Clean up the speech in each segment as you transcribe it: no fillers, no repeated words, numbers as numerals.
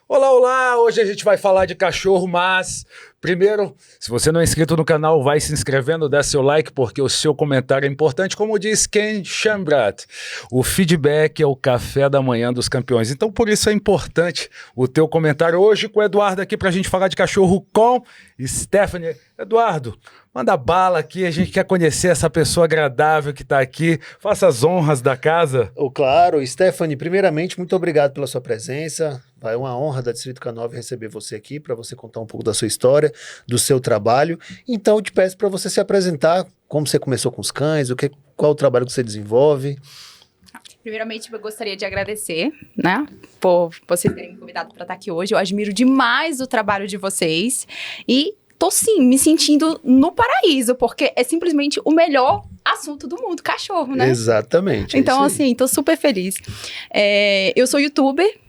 Olá, olá! Hoje a gente vai falar de cachorro, mas primeiro, se você não é inscrito no canal, vai se inscrevendo, dá seu like, porque o seu comentário é importante. Como diz Ken Shamrat, o feedback é o café da manhã dos campeões. Então, por isso é importante o teu comentário. Hoje com o Eduardo aqui pra gente falar de cachorro com Stephanie. Eduardo, manda bala aqui, a gente quer conhecer essa pessoa agradável que tá aqui. Faça as honras da casa. Claro, Stephanie, primeiramente, muito obrigado pela sua presença. É uma honra da Distrito K9 receber você aqui, para você contar um pouco da sua história, do seu trabalho. Então, eu te peço para você se apresentar, como você começou com os cães, qual o trabalho que você desenvolve. Primeiramente, eu gostaria de agradecer, né, por vocês terem me convidado para estar aqui hoje. Eu admiro demais o trabalho de vocês e tô, sim, me sentindo no paraíso, porque é simplesmente o melhor assunto do mundo, cachorro, né? Exatamente. Então, assim, tô super feliz. Eu sou youtuber.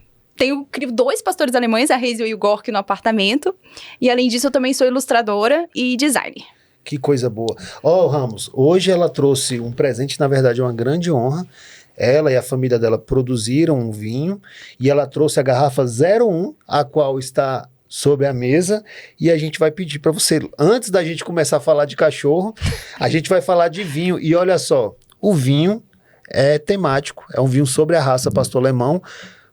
Crio 2 pastores alemães, a Hazel e o Gork, no apartamento. E, além disso, eu também sou ilustradora e designer. Que coisa boa. Ramos, hoje ela trouxe um presente, na verdade, é uma grande honra. Ela e a família dela produziram um vinho e ela trouxe a garrafa 01, a qual está sobre a mesa, e a gente vai pedir para você, antes da gente começar a falar de cachorro, a gente vai falar de vinho. E olha só, o vinho é temático, é um vinho sobre a raça pastor alemão.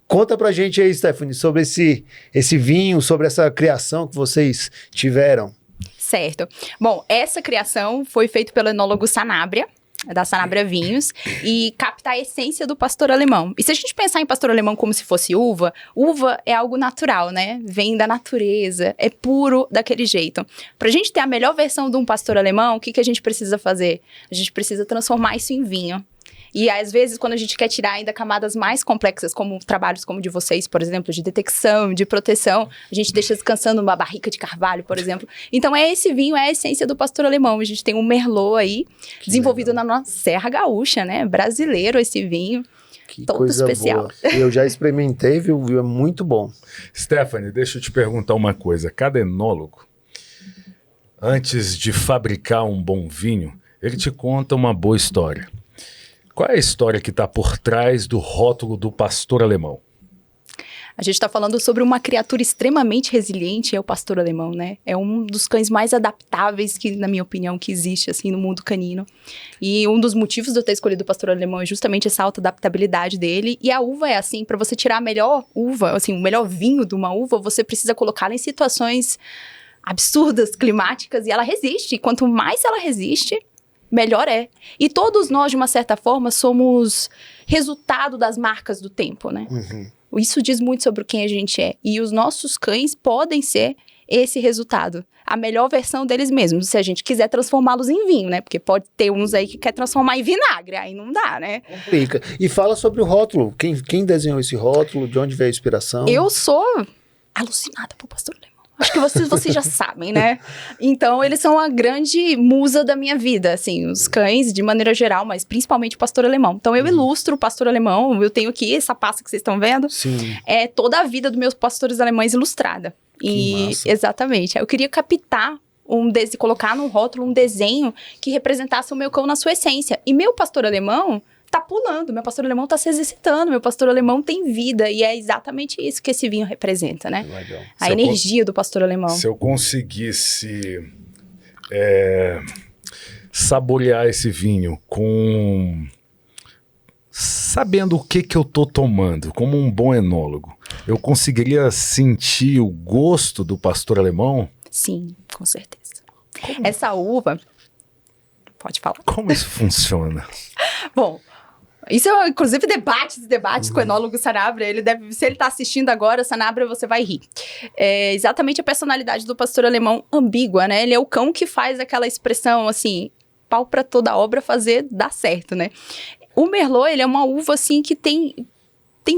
Conta pra gente aí, Stephanie, sobre esse vinho, sobre essa criação que vocês tiveram. Certo. Bom, essa criação foi feita pelo enólogo Sanabria, da Sanabria Vinhos, e capta a essência do pastor alemão. E se a gente pensar em pastor alemão como se fosse uva, uva é algo natural, né? Vem da natureza, é puro daquele jeito. Pra gente ter a melhor versão de um pastor alemão, o que a gente precisa fazer? A gente precisa transformar isso em vinho. E, às vezes, quando a gente quer tirar ainda camadas mais complexas, como trabalhos como o de vocês, por exemplo, de detecção, de proteção, a gente deixa descansando uma barrica de carvalho, por exemplo. Então, esse vinho é a essência do pastor alemão. A gente tem um Merlot aí, desenvolvido na nossa Serra Gaúcha, né? Brasileiro esse vinho. Que todo coisa especial. Boa. Eu já experimentei, viu? É muito bom. Stephanie, deixa eu te perguntar uma coisa. Cada enólogo, antes de fabricar um bom vinho, ele te conta uma boa história. Qual é a história que está por trás do rótulo do pastor alemão? A gente está falando sobre uma criatura extremamente resiliente, é o pastor alemão, né? É um dos cães mais adaptáveis, que, na minha opinião, que existe, assim, no mundo canino. E um dos motivos de eu ter escolhido o pastor alemão é justamente essa alta adaptabilidade dele. E a uva é assim, para você tirar a melhor uva, assim, o melhor vinho de uma uva, você precisa colocá-la em situações absurdas, climáticas, e ela resiste. E quanto mais ela resiste, melhor é. E todos nós, de uma certa forma, somos resultado das marcas do tempo, né? Uhum. Isso diz muito sobre quem a gente é. E os nossos cães podem ser esse resultado. A melhor versão deles mesmos, se a gente quiser transformá-los em vinho, né? Porque pode ter uns aí que quer transformar em vinagre, aí não dá, né? Complica. E fala sobre o rótulo. Quem desenhou esse rótulo? De onde veio a inspiração? Eu sou alucinada por pastor alemão. Acho que vocês já sabem, né? Então, eles são a grande musa da minha vida, assim, os cães de maneira geral, mas principalmente o pastor alemão. Então, eu ilustro o pastor alemão, eu tenho aqui essa pasta que vocês estão vendo. Sim. É toda a vida dos meus pastores alemães ilustrada. Que massa. Exatamente. Eu queria captar colocar no rótulo um desenho que representasse o meu cão na sua essência. E meu pastor alemão tá pulando, meu pastor alemão tá se exercitando, meu pastor alemão tem vida, e é exatamente isso que esse vinho representa, né? Legal. A energia do pastor alemão. Se eu conseguisse saborear esse vinho sabendo o que eu tô tomando, como um bom enólogo, eu conseguiria sentir o gosto do pastor alemão? Sim, com certeza. Essa uva... Pode falar. Como isso funciona? Bom, isso é, inclusive, debates com o enólogo Sanabria. Se ele tá assistindo agora, Sanabria, você vai rir. É exatamente a personalidade do pastor alemão ambígua, né? Ele é o cão que faz aquela expressão, assim, pau pra toda obra fazer dar certo, né? O Merlot, ele é uma uva, assim, que tem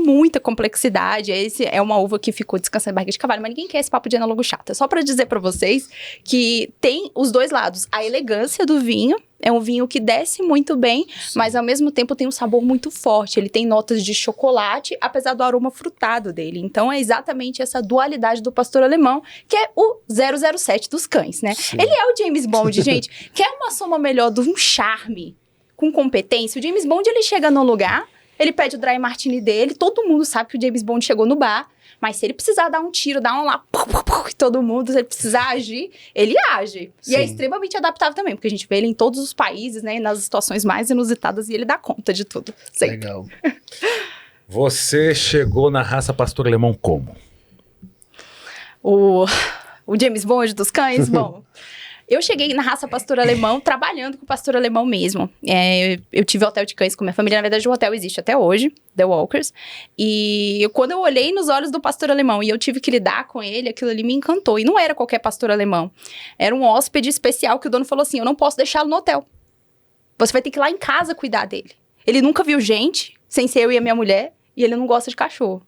muita complexidade. Esse é uma uva que ficou descansando em barriga de cavalo, mas ninguém quer esse papo de enólogo chato. É só pra dizer pra vocês que tem os dois lados. A elegância do vinho, é um vinho que desce muito bem, sim, mas ao mesmo tempo tem um sabor muito forte. Ele tem notas de chocolate, apesar do aroma frutado dele. Então é exatamente essa dualidade do pastor alemão, que é o 007 dos cães, né? Sim. Ele é o James Bond, gente. Quer uma soma melhor de um charme com competência? O James Bond, ele chega no lugar... Ele pede o dry martini dele, todo mundo sabe que o James Bond chegou no bar, Mas se ele precisar dar um tiro, dar um lá, todo mundo, se ele precisar agir, ele age. Sim. E é extremamente adaptável também, porque a gente vê ele em todos os países, né? Nas situações mais inusitadas, e ele dá conta de tudo. Sempre. Legal. Você chegou na raça pastor alemão como? O James Bond dos cães, bom... Eu cheguei na raça pastor alemão, trabalhando com o pastor alemão mesmo. Eu tive hotel de cães com minha família. Na verdade, o hotel existe até hoje, The Walkers. E quando eu olhei nos olhos do pastor alemão e eu tive que lidar com ele, aquilo ali me encantou. E não era qualquer pastor alemão. Era um hóspede especial que o dono falou assim, eu não posso deixá-lo no hotel. Você vai ter que ir lá em casa cuidar dele. Ele nunca viu gente, sem ser eu e a minha mulher, e ele não gosta de cachorro.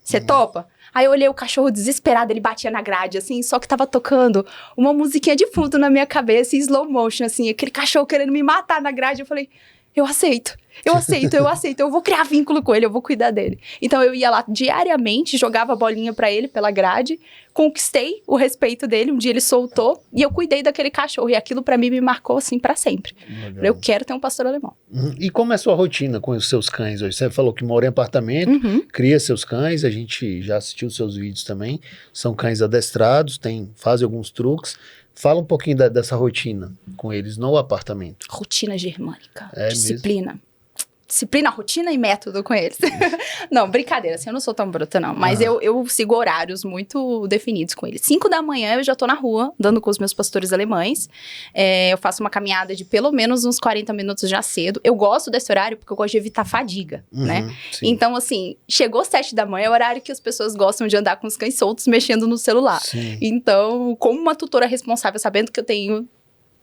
Você topa? Aí eu olhei o cachorro desesperado, ele batia na grade, assim, só que tava tocando uma musiquinha de fundo na minha cabeça, em slow motion, assim, aquele cachorro querendo me matar na grade. Eu falei, eu aceito, eu vou criar vínculo com ele, eu vou cuidar dele. Então eu ia lá diariamente, jogava a bolinha pra ele pela grade, conquistei o respeito dele, um dia ele soltou, e eu cuidei daquele cachorro, e aquilo pra mim me marcou, assim, pra sempre. Legal. Eu quero ter um pastor alemão. E como é a sua rotina com os seus cães hoje? Você falou que mora em apartamento, cria seus cães, a gente já assistiu seus vídeos também, são cães adestrados, fazem alguns truques. Fala um pouquinho dessa rotina com eles no apartamento. Rotina germânica, É disciplina. Mesmo? Disciplina, rotina e método com eles. Não, brincadeira, assim, eu não sou tão bruta, não. Mas eu sigo horários muito definidos com eles. 5 da manhã eu já tô na rua, andando com os meus pastores alemães. Eu faço uma caminhada de pelo menos uns 40 minutos já cedo. Eu gosto desse horário porque eu gosto de evitar fadiga, né? Sim. Então, assim, chegou 7 da manhã, é o horário que as pessoas gostam de andar com os cães soltos, mexendo no celular. Sim. Então, como uma tutora responsável, sabendo que eu tenho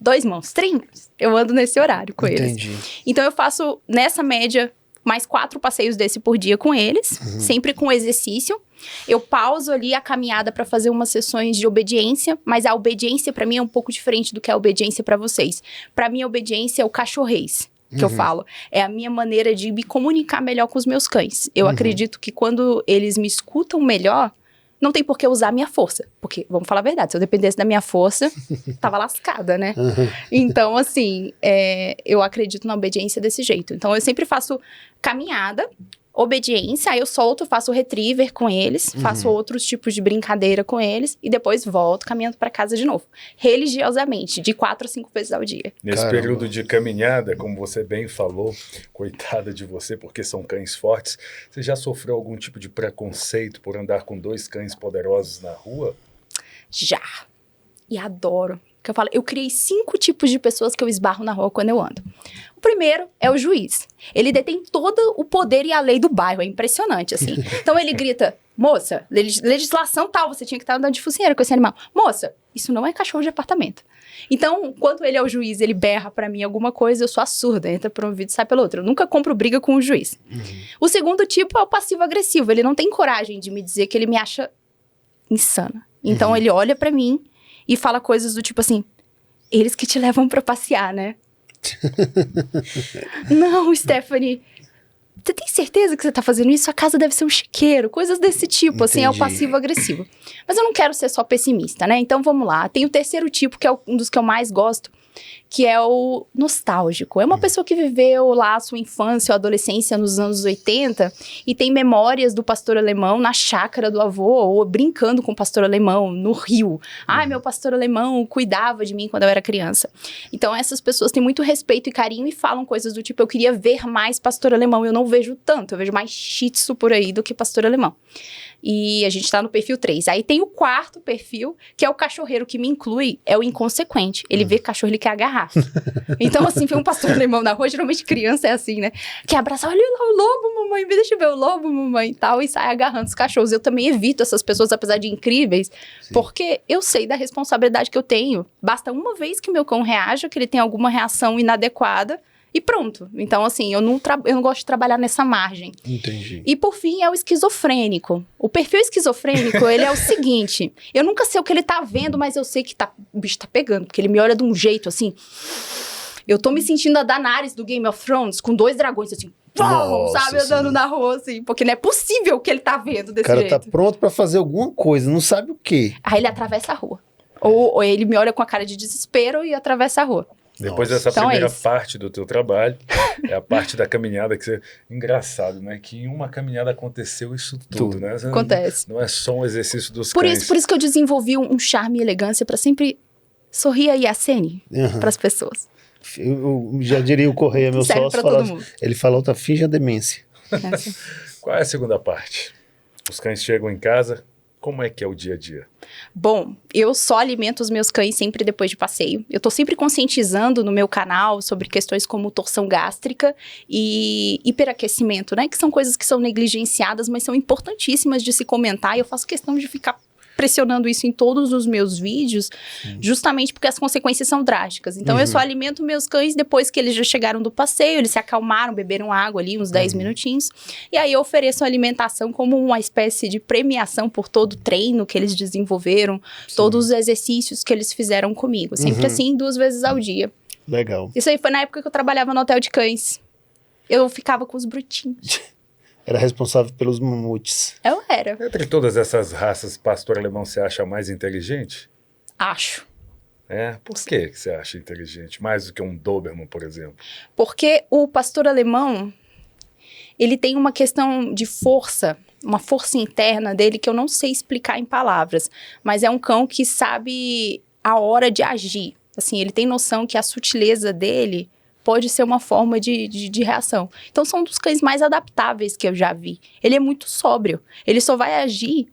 2 monstrinhos, eu ando nesse horário com Entendi. eles. Então eu faço, nessa média, mais 4 passeios desse por dia com eles, sempre com exercício. Eu pauso ali a caminhada para fazer umas sessões de obediência, mas a obediência para mim é um pouco diferente do que a obediência para vocês. Para mim, a obediência é o cachorrês, que eu falo. É a minha maneira de me comunicar melhor com os meus cães. Eu acredito que quando eles me escutam melhor, não tem por que usar a minha força. Porque, vamos falar a verdade, se eu dependesse da minha força, tava lascada, né? Então, assim, eu acredito na obediência desse jeito. Então, eu sempre faço caminhada, obediência, aí eu solto, faço retriever com eles, faço outros tipos de brincadeira com eles, e depois volto caminhando para casa de novo. Religiosamente, de 4 a 5 vezes ao dia. Nesse período de caminhada, como você bem falou, coitada de você, porque são cães fortes, você já sofreu algum tipo de preconceito por andar com 2 cães poderosos na rua? Já. E adoro. Que eu falo, eu criei 5 tipos de pessoas que eu esbarro na rua quando eu ando. O primeiro é o juiz. Ele detém todo o poder e a lei do bairro, é impressionante, assim. Então ele grita, moça, legislação tal, você tinha que estar andando de focinheira com esse animal. Moça, isso não é cachorro de apartamento. Então, quando ele é o juiz, ele berra pra mim alguma coisa, eu sou a surda, entra por um ouvido e sai pelo outro. Eu nunca compro briga com o juiz. O segundo tipo é o passivo-agressivo. Ele não tem coragem de me dizer que ele me acha insana. Então ele olha pra mim e fala coisas do tipo assim, eles que te levam pra passear, né? Não, Stephanie, você tem certeza que você tá fazendo isso? A casa deve ser um chiqueiro, coisas desse tipo, assim, é o passivo-agressivo. Mas eu não quero ser só pessimista, né? Então vamos lá, tem o terceiro tipo, que é um dos que eu mais gosto, que é o nostálgico. É uma pessoa que viveu lá a sua infância ou adolescência nos anos 80 e tem memórias do pastor alemão na chácara do avô ou brincando com o pastor alemão no rio. Ai, meu pastor alemão cuidava de mim quando eu era criança. Então essas pessoas têm muito respeito e carinho e falam coisas do tipo, eu queria ver mais pastor alemão. Eu não vejo tanto, eu vejo mais shih tzu por aí do que pastor alemão. E a gente tá no perfil 3. Aí tem o quarto perfil, que é o cachorreiro, que me inclui, é o inconsequente. Ele vê cachorro, ele quer agarrar. Então, assim, vê um pastor alemão na rua, geralmente criança é assim, né? Quer abraçar, olha lá o lobo, mamãe, me deixa ver o lobo, mamãe, e tal, e sai agarrando os cachorros. Eu também evito essas pessoas, apesar de incríveis, porque eu sei da responsabilidade que eu tenho. Basta uma vez que meu cão reaja, que ele tem alguma reação inadequada, e pronto. Então, assim, eu não gosto de trabalhar nessa margem. Entendi. E, por fim, é o esquizofrênico. O perfil esquizofrênico, ele é o seguinte. Eu nunca sei o que ele tá vendo, mas eu sei que o bicho tá pegando. Porque ele me olha de um jeito, assim... Eu tô me sentindo a Daenerys do Game of Thrones, com 2 dragões, assim... Nossa, sabe, andando na rua, assim. Porque não é possível que ele tá vendo desse jeito. O cara tá pronto pra fazer alguma coisa, não sabe o quê. Aí ele atravessa a rua. Ou ele me olha com a cara de desespero e atravessa a rua. Depois Nossa. dessa Então é primeira isso. parte do teu trabalho, é a parte da caminhada que você... Engraçado, né? Que em uma caminhada aconteceu isso tudo, né? Você Acontece. Não é só um exercício dos Por cães. isso que eu desenvolvi um charme e elegância pra sempre sorrir aí a cena Aham. pras pessoas. Eu já diria o Correia, meu Serve sócio, pra todo falava, mundo. ele falou, tá, finja demência. Qual é a segunda parte? Os cães chegam em casa, como é que é o dia a dia? Bom, eu só alimento os meus cães sempre depois de passeio. Eu tô sempre conscientizando no meu canal sobre questões como torção gástrica e hiperaquecimento, né? Que são coisas que são negligenciadas, mas são importantíssimas de se comentar. E eu faço questão de ficar pressionando isso em todos os meus vídeos, justamente porque as consequências são drásticas. Então, eu só alimento meus cães depois que eles já chegaram do passeio, eles se acalmaram, beberam água ali, uns 10 minutinhos. E aí, eu ofereço a alimentação como uma espécie de premiação por todo o treino que eles desenvolveram, todos os exercícios que eles fizeram comigo. Sempre assim, 2 vezes ao dia. Legal. Isso aí foi na época que eu trabalhava no hotel de cães. Eu ficava com os brutinhos. Era responsável pelos mamutes. Eu era, Entre todas essas raças, pastor alemão você acha mais inteligente? acho. É? Por que você acha inteligente? Mais do que um Doberman, por exemplo? Porque o pastor alemão, ele tem uma questão de força, uma força interna dele que eu não sei explicar em palavras. Mas é um cão que sabe a hora de agir. Assim, ele tem noção que a sutileza dele pode ser uma forma de reação. Então, são um dos cães mais adaptáveis que eu já vi. Ele é muito sóbrio. Ele só vai agir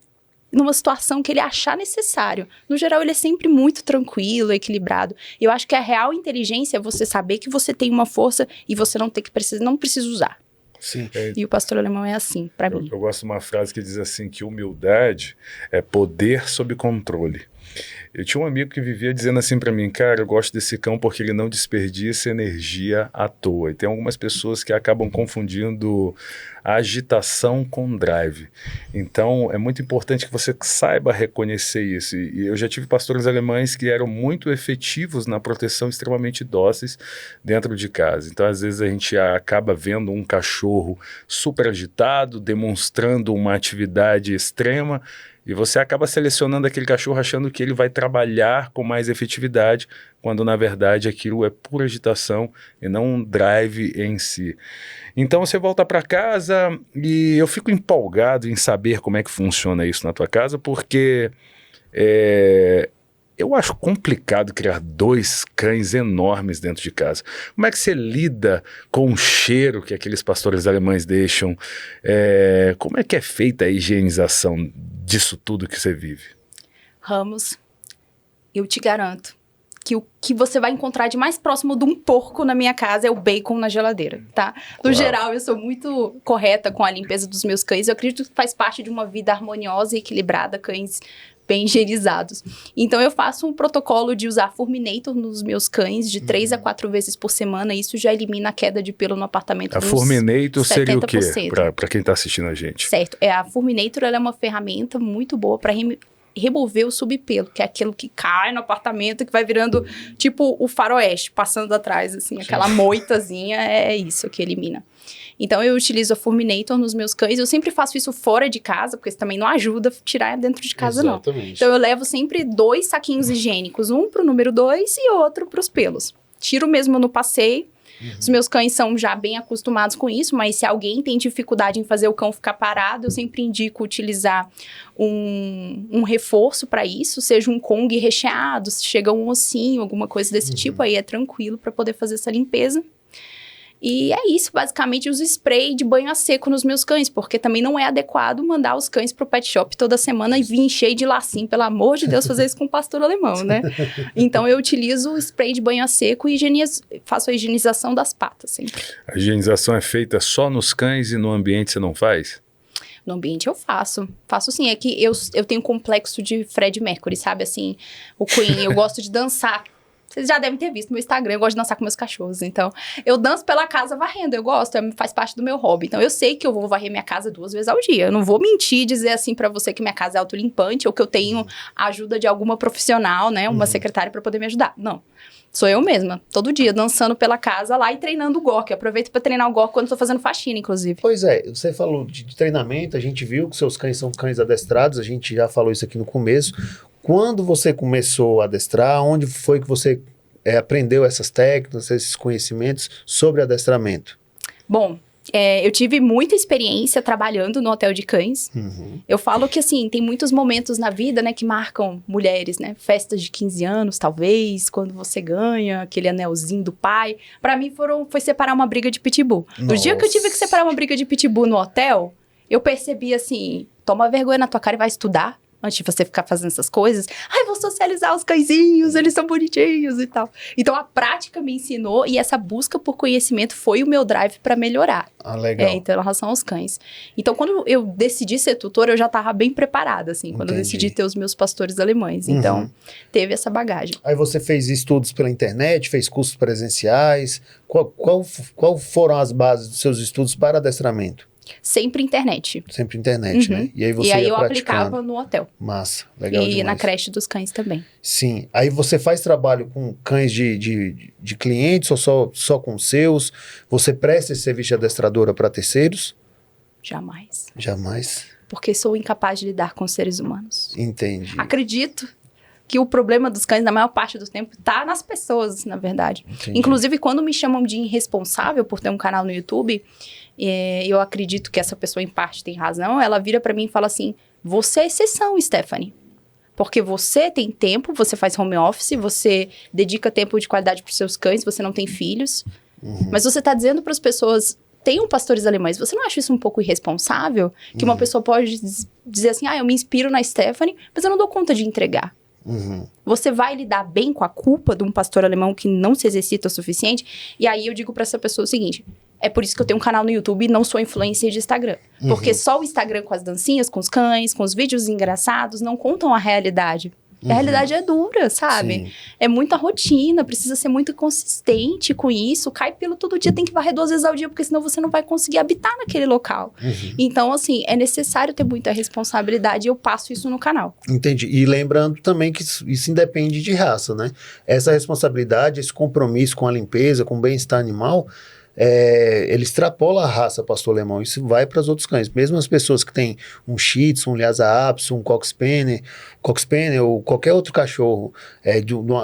numa situação que ele achar necessário. No geral, ele é sempre muito tranquilo, equilibrado. E eu acho que a real inteligência é você saber que você tem uma força e você não precisa usar. Sim. E o pastor alemão é assim, pra mim. Eu gosto de uma frase que diz assim, que humildade é poder sob controle. Eu tinha um amigo que vivia dizendo assim pra mim, cara, eu gosto desse cão porque ele não desperdiça energia à toa. E tem algumas pessoas que acabam confundindo a agitação com drive. Então, é muito importante que você saiba reconhecer isso. E eu já tive pastores alemães que eram muito efetivos na proteção, extremamente dóceis dentro de casa. Então, às vezes, a gente acaba vendo um cachorro super agitado, demonstrando uma atividade extrema, e você acaba selecionando aquele cachorro achando que ele vai trabalhar com mais efetividade, quando na verdade aquilo é pura agitação e não um drive em si. Então você volta para casa e eu fico empolgado em saber como é que funciona isso na tua casa, porque eu acho complicado criar 2 cães enormes dentro de casa. Como é que você lida com o cheiro que aqueles pastores alemães deixam? Como é que é feita a higienização disso tudo que você vive? Ramos, eu te garanto que o que você vai encontrar de mais próximo de um porco na minha casa é o bacon na geladeira, tá? No geral, eu sou muito correta com a limpeza dos meus cães. Eu acredito que faz parte de uma vida harmoniosa e equilibrada, cães bem higienizados. Então, eu faço um protocolo de usar Furminator nos meus cães de 3 a 4 vezes por semana. Isso já elimina a queda de pelo no apartamento A Furminator seria o quê? 70%. Para quem está assistindo a gente. Certo. A Furminator ela é uma ferramenta muito boa para remover o subpelo, que é aquilo que cai no apartamento, que vai virando tipo o faroeste, passando atrás, assim, aquela moitazinha, é isso que elimina. Então, eu utilizo a Furminator nos meus cães. Eu sempre faço isso fora de casa, porque isso também não ajuda a tirar dentro de casa, Exatamente. não. Então, eu levo sempre 2 saquinhos higiênicos, um pro número 2 e outro pros pelos. Tiro mesmo no passeio. Os meus cães são já bem acostumados com isso, mas se alguém tem dificuldade em fazer o cão ficar parado, eu sempre indico utilizar um reforço para isso, seja um Kong recheado, se chega um ossinho, alguma coisa desse tipo, aí é tranquilo para poder fazer essa limpeza. E é isso, basicamente, uso spray de banho a seco nos meus cães, porque também não é adequado mandar os cães pro pet shop toda semana e vir cheio de lacinho, pelo amor de Deus, fazer isso com o pastor alemão, né? Então, eu utilizo o spray de banho a seco e faço a higienização das patas sempre. A higienização é feita só nos cães e no ambiente você não faz? No ambiente eu faço. Faço sim, é que eu tenho um complexo de Fred Mercury, sabe? Assim, o Queen, eu gosto de dançar. Vocês já devem ter visto no meu Instagram, eu gosto de dançar com meus cachorros. Então, eu danço pela casa varrendo, eu gosto, faz parte do meu hobby. Então, eu sei que eu vou varrer minha casa 2 vezes ao dia. Eu não vou mentir e dizer assim pra você que minha casa é autolimpante ou que eu tenho a ajuda de alguma profissional, né? Uma secretária pra poder me ajudar. Não. Sou eu mesma, todo dia, dançando pela casa lá e treinando o Gork. Aproveito pra treinar o Gork quando tô fazendo faxina, inclusive. Pois é, você falou de treinamento, a gente viu que seus cães são cães adestrados, a gente já falou isso aqui no começo. Quando você começou a adestrar, onde foi que você aprendeu essas técnicas, esses conhecimentos sobre adestramento? Bom, eu tive muita experiência trabalhando no hotel de cães. Eu falo que, assim, tem muitos momentos na vida, né, que marcam mulheres, né? Festas de 15 anos, talvez, quando você ganha aquele anelzinho do pai. Pra mim, foi separar uma briga de pitbull. No dia que eu tive que separar uma briga de pitbull no hotel, eu percebi, assim, toma vergonha na tua cara e vai estudar. Antes de você ficar fazendo essas coisas. Ai, vou socializar os cãezinhos, eles são bonitinhos e tal. Então, a prática me ensinou e essa busca por conhecimento foi o meu drive para melhorar. Ah, legal. Então, em relação aos cães. Então, quando eu decidi ser tutora, eu já estava bem preparada, assim. Quando eu decidi ter os meus pastores alemães. Então, teve essa bagagem. Aí você fez estudos pela internet, fez cursos presenciais. Qual foram as bases dos seus estudos para adestramento? Sempre internet. Sempre internet, né? E aí você eu aplicava no hotel. Massa, legal E demais. na creche dos cães também. Sim. Aí você faz trabalho com cães de clientes ou só com seus? Você presta esse serviço de adestradora para terceiros? Jamais. Jamais. Porque sou incapaz de lidar com seres humanos. Entendi. Acredito que o problema dos cães, na maior parte do tempo, tá nas pessoas, na verdade. Entendi. Inclusive, quando me chamam de irresponsável por ter um canal no YouTube, eu acredito que essa pessoa, em parte, tem razão, ela vira pra mim e fala assim, você é exceção, Stephanie. Porque você tem tempo, você faz home office, você dedica tempo de qualidade pros seus cães, você não tem filhos. Mas você tá dizendo pras pessoas, tenham pastores alemães, você não acha isso um pouco irresponsável? Que uma pessoa pode dizer assim, eu me inspiro na Stephanie, mas eu não dou conta de entregar. Você vai lidar bem com a culpa de um pastor alemão que não se exercita o suficiente? E aí eu digo pra essa pessoa o seguinte, é por isso que eu tenho um canal no YouTube e não sou influencer de Instagram. Porque só o Instagram com as dancinhas, com os cães, com os vídeos engraçados, não contam a realidade. A realidade é dura, sabe? Sim. É muita rotina, precisa ser muito consistente com isso. Cai pelo todo dia, tem que varrer 2 vezes ao dia, porque senão você não vai conseguir habitar naquele local. Então, assim, é necessário ter muita responsabilidade e eu passo isso no canal. Entendi. E lembrando também que isso independe de raça, né? Essa responsabilidade, esse compromisso com a limpeza, com o bem-estar animal, ele extrapola a raça pastor alemão. Isso vai para os outros cães. Mesmo as pessoas que têm um Shih Tzu, um Lhasa Apso, um Cocker Spaniel ou qualquer outro cachorro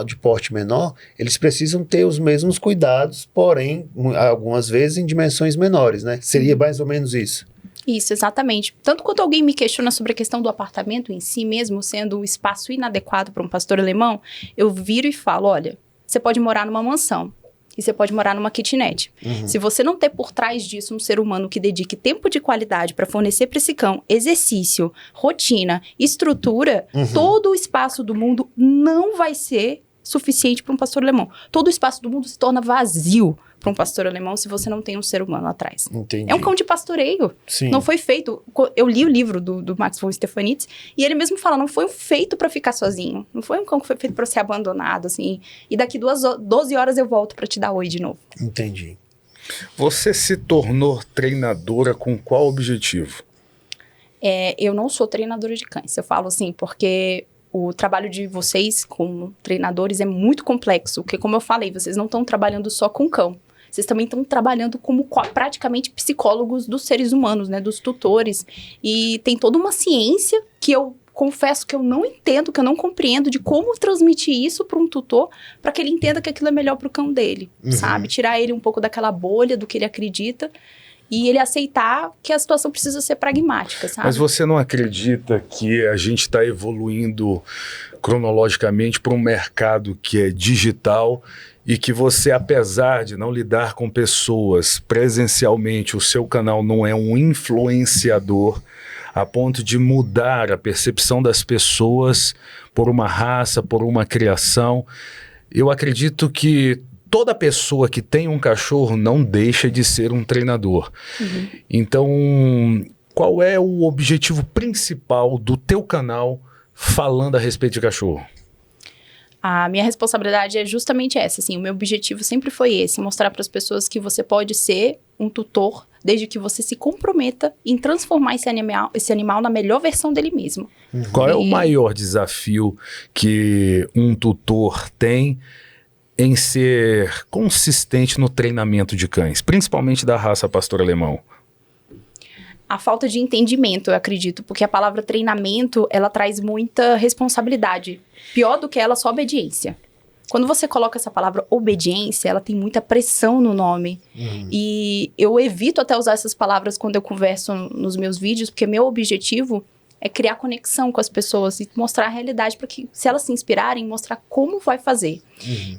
de porte menor, eles precisam ter os mesmos cuidados, porém, algumas vezes em dimensões menores, né? Seria mais ou menos isso. Isso, exatamente. Tanto quando alguém me questiona sobre a questão do apartamento em si, mesmo sendo um espaço inadequado para um pastor alemão, eu viro e falo, olha, você pode morar numa mansão. E você pode morar numa kitnet. Se você não ter por trás disso um ser humano que dedique tempo de qualidade para fornecer para esse cão exercício, rotina, estrutura, todo o espaço do mundo não vai ser suficiente para um pastor alemão. Todo o espaço do mundo se torna vazio para um pastor alemão se você não tem um ser humano atrás. Entendi. É um cão de pastoreio. Sim. Não foi feito... Eu li o livro do Max von Stefanitz e ele mesmo fala, não foi feito para ficar sozinho. Não foi um cão que foi feito para ser abandonado, assim. E daqui 12 horas eu volto para te dar oi de novo. Entendi. Você se tornou treinadora com qual objetivo? Eu não sou treinadora de cães. Eu falo assim, porque o trabalho de vocês como treinadores é muito complexo. Porque, como eu falei, vocês não estão trabalhando só com cão. Vocês também estão trabalhando como praticamente psicólogos dos seres humanos, né? Dos tutores. E tem toda uma ciência que eu confesso que eu não entendo, que eu não compreendo de como transmitir isso para um tutor, para que ele entenda que aquilo é melhor para o cão dele, sabe? Tirar ele um pouco daquela bolha do que ele acredita e ele aceitar que a situação precisa ser pragmática, sabe? Mas você não acredita que a gente está evoluindo cronologicamente para um mercado que é digital e que você, apesar de não lidar com pessoas presencialmente, o seu canal não é um influenciador a ponto de mudar a percepção das pessoas por uma raça, por uma criação? Eu acredito que toda pessoa que tem um cachorro não deixa de ser um treinador. Então, qual é o objetivo principal do teu canal falando a respeito de cachorro? A minha responsabilidade é justamente essa, assim, o meu objetivo sempre foi esse, mostrar para as pessoas que você pode ser um tutor desde que você se comprometa em transformar esse animal na melhor versão dele mesmo. Qual é o maior desafio que um tutor tem em ser consistente no treinamento de cães, principalmente da raça pastor alemão? A falta de entendimento, eu acredito, porque a palavra treinamento, ela traz muita responsabilidade. Pior do que ela, só obediência. Quando você coloca essa palavra obediência, ela tem muita pressão no nome. E eu evito até usar essas palavras quando eu converso nos meus vídeos, porque meu objetivo é criar conexão com as pessoas e mostrar a realidade para que, se elas se inspirarem, mostrar como vai fazer.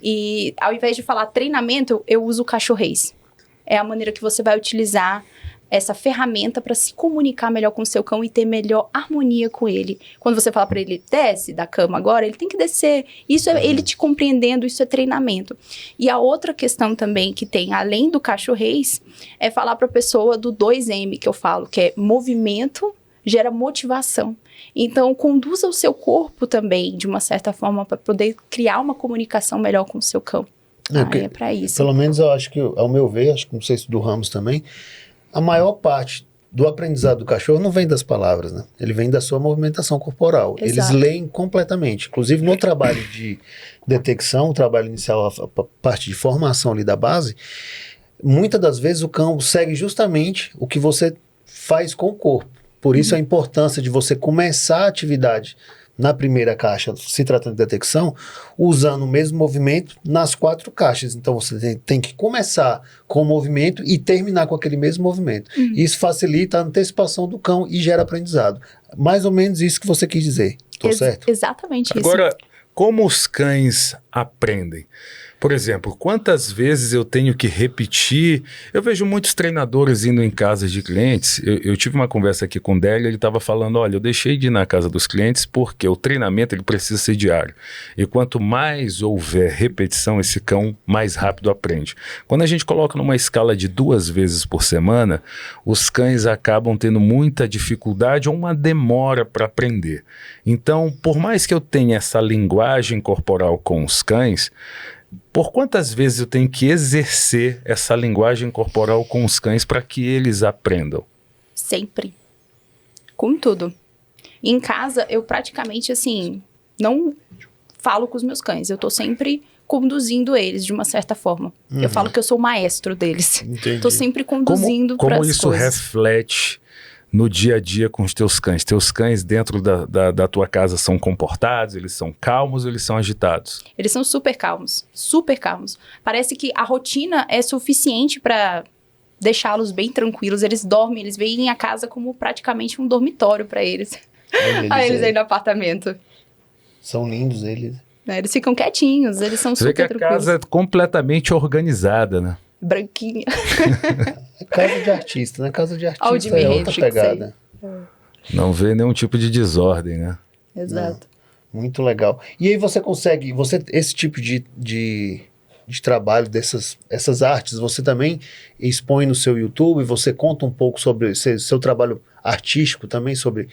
E ao invés de falar treinamento, eu uso o cachorrês. É a maneira que você vai utilizar essa ferramenta para se comunicar melhor com o seu cão e ter melhor harmonia com ele. Quando você fala para ele, desce da cama agora, ele tem que descer. Isso é ele te compreendendo, isso é treinamento. E a outra questão também que tem, além do cachorrês, é falar para a pessoa do 2M, que eu falo, que é movimento gera motivação. Então, conduza o seu corpo também, de uma certa forma, para poder criar uma comunicação melhor com o seu cão. É para isso. Pelo menos eu acho que, ao meu ver, acho que não sei se do Ramos também, a maior parte do aprendizado do cachorro não vem das palavras, né? Ele vem da sua movimentação corporal. Exato. Eles leem completamente. Inclusive, no trabalho de detecção, o trabalho inicial, a parte de formação ali da base, muitas das vezes o cão segue justamente o que você faz com o corpo. Por isso a importância de você começar a atividade na primeira caixa, se tratando de detecção, usando o mesmo movimento nas 4 caixas. Então, você tem que começar com o movimento e terminar com aquele mesmo movimento. Isso facilita a antecipação do cão e gera aprendizado. Mais ou menos isso que você quis dizer. Tô certo? Exatamente isso. Agora, como os cães aprendem? Por exemplo, quantas vezes eu tenho que repetir? Eu vejo muitos treinadores indo em casas de clientes. Eu tive uma conversa aqui com o Délio, ele estava falando, olha, eu deixei de ir na casa dos clientes porque o treinamento ele precisa ser diário. E quanto mais houver repetição, esse cão mais rápido aprende. Quando a gente coloca numa escala de 2 vezes por semana, os cães acabam tendo muita dificuldade ou uma demora para aprender. Então, por mais que eu tenha essa linguagem corporal com os cães, por quantas vezes eu tenho que exercer essa linguagem corporal com os cães para que eles aprendam? Sempre. Com tudo. Em casa, eu praticamente, assim, não falo com os meus cães. Eu tô sempre conduzindo eles, de uma certa forma. Eu falo que eu sou o maestro deles. Entendi. Tô sempre conduzindo para as coisas. Como isso reflete no dia a dia com os teus cães? Teus cães dentro da tua casa são comportados, eles são calmos ou eles são agitados? Eles são super calmos, super calmos. Parece que a rotina é suficiente para deixá-los bem tranquilos. Eles dormem, eles veem a casa como praticamente um dormitório para eles. Eles aí no apartamento. São lindos eles. Eles ficam quietinhos, eles são Você vê super que a tranquilos. casa é completamente organizada, né? Branquinha. É casa de artista, né? Casa de Ó, o artista Jimi é outra Hendrix pegada. Não vê nenhum tipo de desordem, né? Exato. Muito legal. E aí você consegue, esse tipo de trabalho, essas artes, você também expõe no seu YouTube, você conta um pouco sobre seu trabalho artístico também, sobre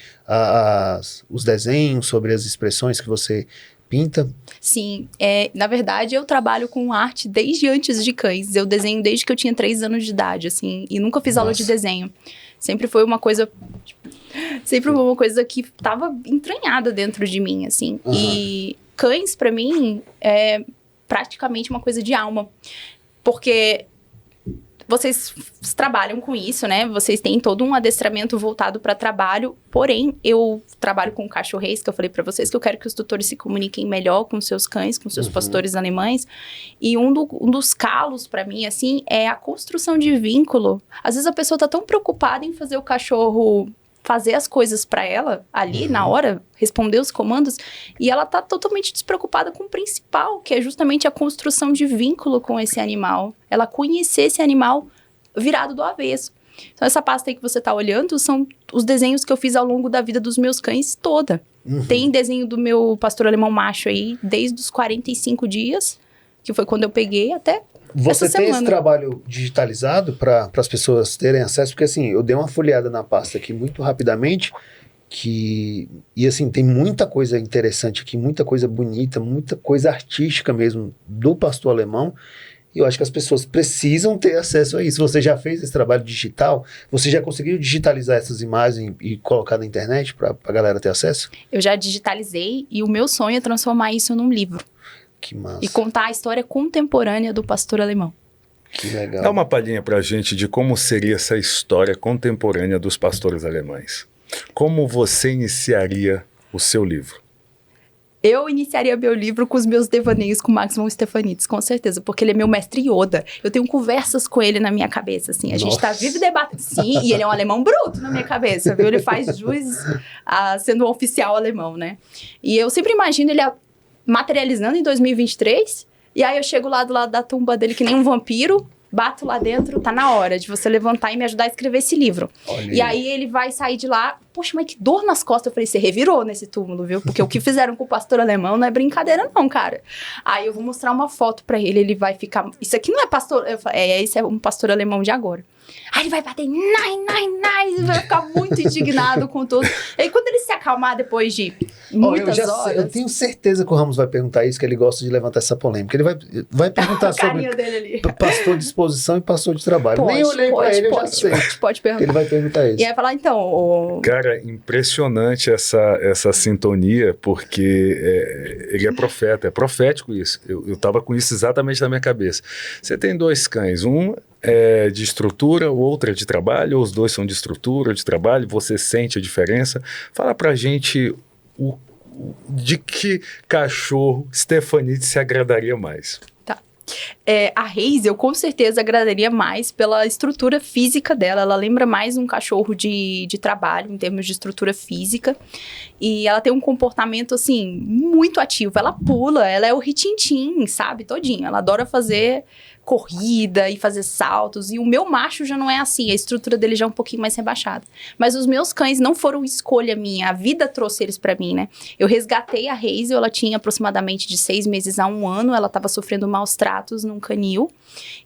os desenhos, sobre as expressões que você pinta? Sim, na verdade eu trabalho com arte desde antes de cães. Eu desenho desde que eu tinha 3 anos de idade, assim, e nunca fiz aula de desenho. Sempre foi uma coisa que estava entranhada dentro de mim, assim. E cães, pra mim, é praticamente uma coisa de alma. Porque vocês trabalham com isso, né? Vocês têm todo um adestramento voltado para trabalho. Porém, eu trabalho com cachorrês, que eu falei para vocês, que eu quero que os tutores se comuniquem melhor com seus cães, com seus pastores alemães. E um dos calos para mim, assim, é a construção de vínculo. Às vezes a pessoa tá tão preocupada em fazer o cachorro fazer as coisas para ela ali na hora, responder os comandos, e ela tá totalmente despreocupada com o principal, que é justamente a construção de vínculo com esse animal. Ela conhecer esse animal virado do avesso. Então, essa pasta aí que você tá olhando são os desenhos que eu fiz ao longo da vida dos meus cães toda. Tem desenho do meu pastor alemão macho aí, desde os 45 dias, que foi quando eu peguei, até Você essa tem semana. esse trabalho digitalizado para as pessoas terem acesso? Porque assim, eu dei uma folheada na pasta aqui muito rapidamente, e assim, tem muita coisa interessante aqui, muita coisa bonita, muita coisa artística mesmo do pastor alemão, e eu acho que as pessoas precisam ter acesso a isso. Você já fez esse trabalho digital? Você já conseguiu digitalizar essas imagens e colocar na internet para a galera ter acesso? Eu já digitalizei, e o meu sonho é transformar isso num livro. Que massa. E contar a história contemporânea do pastor alemão. Que legal. Dá uma palhinha pra gente de como seria essa história contemporânea dos pastores alemães. Como você iniciaria o seu livro? Eu iniciaria meu livro com os meus devaneios com Max von Stefanides, com certeza, porque ele é meu mestre Yoda. Eu tenho conversas com ele na minha cabeça, assim. A gente tá vivo debatendo. Sim, e ele é um alemão bruto na minha cabeça, viu? Ele faz jus a sendo um oficial alemão, né? E eu sempre imagino ele materializando em 2023, e aí eu chego lá do lado da tumba dele que nem um vampiro, bato lá dentro, tá na hora de você levantar e me ajudar a escrever esse livro. Olha E aí ele vai sair de lá, poxa, mas que dor nas costas. Eu falei, você revirou nesse túmulo, viu? Porque o que fizeram com o pastor alemão não é brincadeira não, cara. Aí eu vou mostrar uma foto pra ele, ele vai ficar... Isso aqui não é pastor... Eu falei, esse é um pastor alemão de agora. Aí ele vai bater, e vai ficar muito indignado com tudo. E aí quando ele se acalmar depois de muitas horas... Eu tenho certeza que o Ramos vai perguntar isso, que ele gosta de levantar essa polêmica. Ele vai perguntar sobre dele ali. pastor de exposição e pastor de trabalho. Nem olhei pra ele, eu já sei. Pode perguntar. Ele vai perguntar isso. E aí falar, então... Cara, impressionante essa sintonia, porque ele é profeta, é profético isso. Eu tava com isso exatamente na minha cabeça. Você tem 2 cães, um é de estrutura, o outro é de trabalho, ou os 2 são de estrutura, de trabalho, você sente a diferença? Fala pra gente de que cachorro Stefanides se agradaria mais. A Hazel, com certeza, agradaria mais pela estrutura física dela. Ela lembra mais um cachorro de trabalho, em termos de estrutura física. E ela tem um comportamento, assim, muito ativo. Ela pula, ela é o ritintim, sabe? Todinho. Ela adora fazer corrida e fazer saltos. E o meu macho já não é assim. A estrutura dele já é um pouquinho mais rebaixada. Mas os meus cães não foram escolha minha. A vida trouxe eles pra mim, né? Eu resgatei a Hazel. Ela tinha aproximadamente de 6 meses a 1 ano. Ela tava sofrendo maus tratos num canil.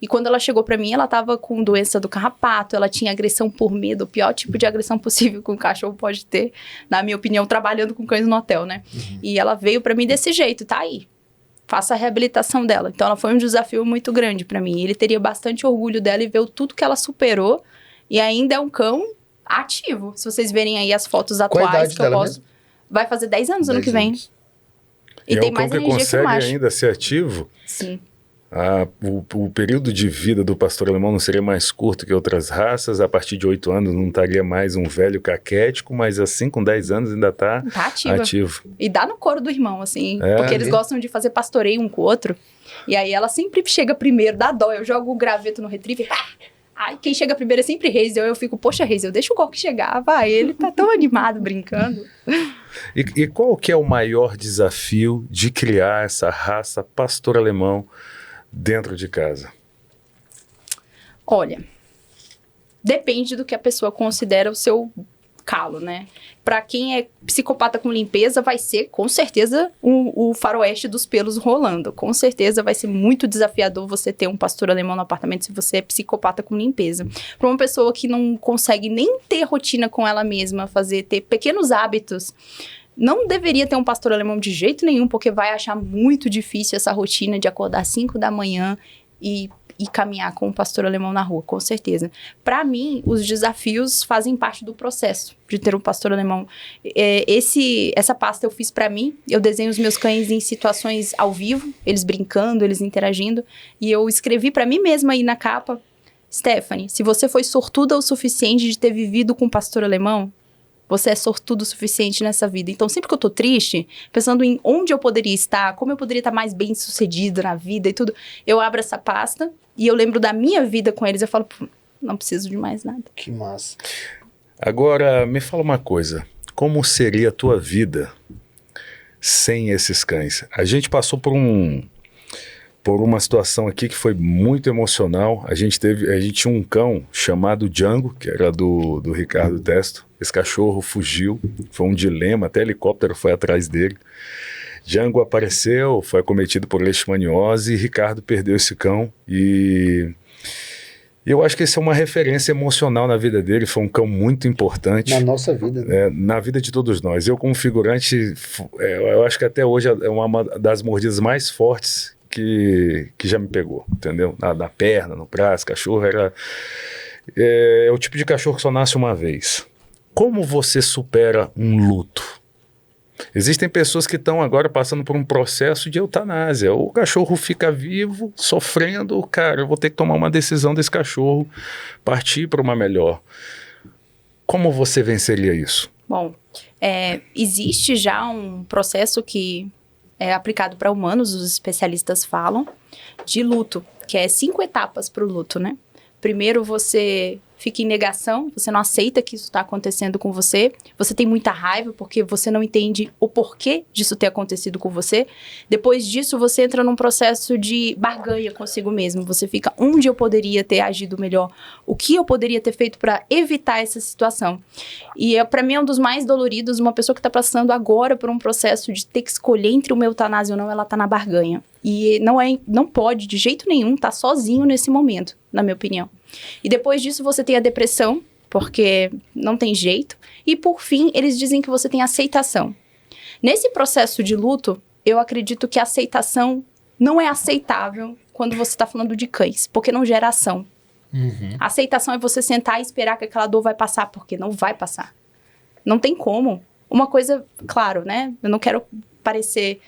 E quando ela chegou pra mim, ela tava com doença do carrapato. Ela tinha agressão por medo. O pior tipo de agressão possível que um cachorro pode ter. Na minha opinião, trabalhando com cães no hotel, né? Uhum. E ela veio pra mim desse jeito. Tá aí. Faça a reabilitação dela. Então, ela foi um desafio muito grande pra mim. Ele teria bastante orgulho dela e ver tudo que ela superou. E ainda é um cão ativo. Se vocês verem aí as fotos atuais que eu posto. Mesmo? Vai fazer 10 anos ano que vem. E tem mais energia que o macho. Consegue ainda ser ativo? Sim. O período de vida do pastor alemão não seria mais curto que outras raças? A partir de 8 anos não estaria mais um velho caquético, mas assim, com 10 anos ainda tá ativo. E dá no couro do irmão, assim, porque eles gostam de fazer pastoreio um com o outro. E aí ela sempre chega primeiro, dá dó. Eu jogo o graveto no retriever, aí quem chega primeiro é sempre Hazel. Eu fico, poxa, Hazel, deixa o Coque chegar, vai. Ele tá tão animado, brincando. E qual que é o maior desafio de criar essa raça pastor alemão dentro de casa? Olha, depende do que a pessoa considera o seu calo, né? Pra quem é psicopata com limpeza, vai ser, com certeza, o faroeste dos pelos rolando. Com certeza vai ser muito desafiador você ter um pastor alemão no apartamento se você é psicopata com limpeza. Pra uma pessoa que não consegue nem ter rotina com ela mesma, ter pequenos hábitos, não deveria ter um pastor alemão de jeito nenhum, porque vai achar muito difícil essa rotina de acordar às 5 da manhã e caminhar com um pastor alemão na rua, com certeza. Para mim, os desafios fazem parte do processo de ter um pastor alemão. Essa pasta eu fiz para mim, eu desenho os meus cães em situações ao vivo, eles brincando, eles interagindo, e eu escrevi para mim mesma aí na capa, Stephanie, se você foi sortuda o suficiente de ter vivido com um pastor alemão, você é sortudo o suficiente nessa vida. Então, sempre que eu tô triste, pensando em onde eu poderia estar, como eu poderia estar mais bem sucedido na vida e tudo, eu abro essa pasta e eu lembro da minha vida com eles. Eu falo, não preciso de mais nada. Que massa. Agora, me fala uma coisa. Como seria a tua vida sem esses cães? A gente passou por uma situação aqui que foi muito emocional. A gente tinha um cão chamado Django, que era do Ricardo Testo. Esse cachorro fugiu, foi um dilema, até helicóptero foi atrás dele. Django apareceu, foi acometido por leishmaniose e Ricardo perdeu esse cão. E eu acho que esse é uma referência emocional na vida dele, foi um cão muito importante. Na nossa vida. Né? Na vida de todos nós. Eu, como figurante, eu acho que até hoje é uma das mordidas mais fortes que já me pegou, entendeu? Na perna, no braço, cachorro é o tipo de cachorro que só nasce uma vez. Como você supera um luto? Existem pessoas que estão agora passando por um processo de eutanásia. O cachorro fica vivo, sofrendo, cara, eu vou ter que tomar uma decisão desse cachorro, partir para uma melhor. Como você venceria isso? Bom, existe já um processo que aplicado para humanos, os especialistas falam, de luto, que é 5 etapas para o luto, né? Primeiro, você fica em negação, você não aceita que isso está acontecendo com você, você tem muita raiva porque você não entende o porquê disso ter acontecido com você. Depois disso, você entra num processo de barganha consigo mesmo, você fica onde eu poderia ter agido melhor, o que eu poderia ter feito para evitar essa situação. E para mim é um dos mais doloridos, uma pessoa que está passando agora por um processo de ter que escolher entre uma eutanásia ou não, ela está na barganha. E não pode, de jeito nenhum, estar sozinho nesse momento, na minha opinião. E depois disso você tem a depressão, porque não tem jeito. E por fim, eles dizem que você tem aceitação. Nesse processo de luto, eu acredito que a aceitação não é aceitável quando você está falando de cães, porque não gera ação. A aceitação é você sentar e esperar que aquela dor vai passar, porque não vai passar. Não tem como. Uma coisa, claro, né? Eu não quero parecer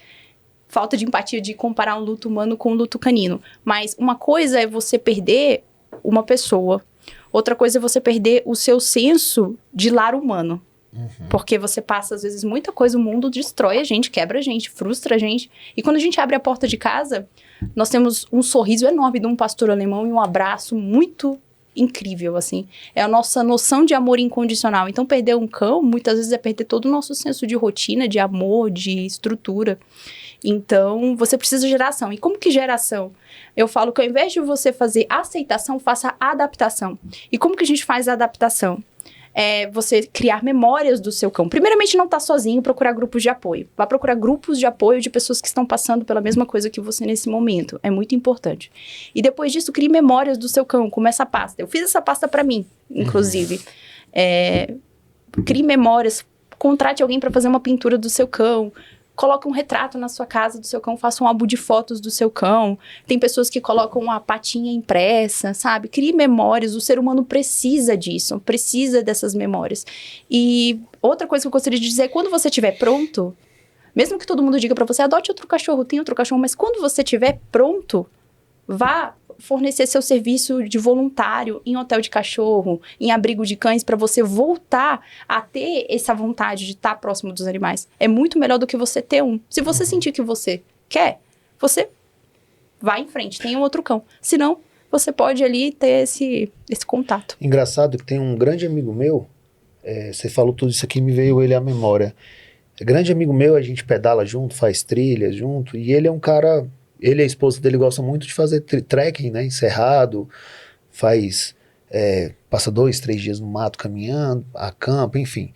falta de empatia de comparar um luto humano com um luto canino. Mas uma coisa é você perder uma pessoa. Outra coisa é você perder o seu senso de lar humano. Porque você passa, às vezes, muita coisa, o mundo destrói a gente, quebra a gente, frustra a gente. E quando a gente abre a porta de casa, nós temos um sorriso enorme de um pastor alemão e um abraço muito incrível, assim. É a nossa noção de amor incondicional. Então, perder um cão, muitas vezes, é perder todo o nosso senso de rotina, de amor, de estrutura. Então, você precisa gerar ação. E como que gera ação? Eu falo que ao invés de você fazer aceitação, faça adaptação. E como que a gente faz a adaptação? É você criar memórias do seu cão. Primeiramente, não estar sozinho, procurar grupos de apoio. Vá procurar grupos de apoio de pessoas que estão passando pela mesma coisa que você nesse momento. É muito importante. E depois disso, crie memórias do seu cão, como essa pasta. Eu fiz essa pasta para mim, inclusive. Crie memórias, contrate alguém para fazer uma pintura do seu cão. Coloca um retrato na sua casa do seu cão, faça um álbum de fotos do seu cão. Tem pessoas que colocam uma patinha impressa, sabe? Crie memórias, o ser humano precisa disso, precisa dessas memórias. E outra coisa que eu gostaria de dizer é, quando você estiver pronto, mesmo que todo mundo diga pra você, adote outro cachorro, tem outro cachorro, mas quando você estiver pronto, vá fornecer seu serviço de voluntário em hotel de cachorro, em abrigo de cães, para você voltar a ter essa vontade de estar próximo dos animais. É muito melhor do que você ter um. Se você sentir que você quer, você vai em frente, tem um outro cão. Se não, você pode ali ter esse contato. Engraçado que tem um grande amigo meu, você falou tudo isso aqui, me veio ele à memória. Grande amigo meu, a gente pedala junto, faz trilhas junto, e ele é um cara... Ele e a esposa dele gostam muito de fazer trekking, né? Encerrado, passa 2, 3 dias no mato caminhando, acampa, enfim.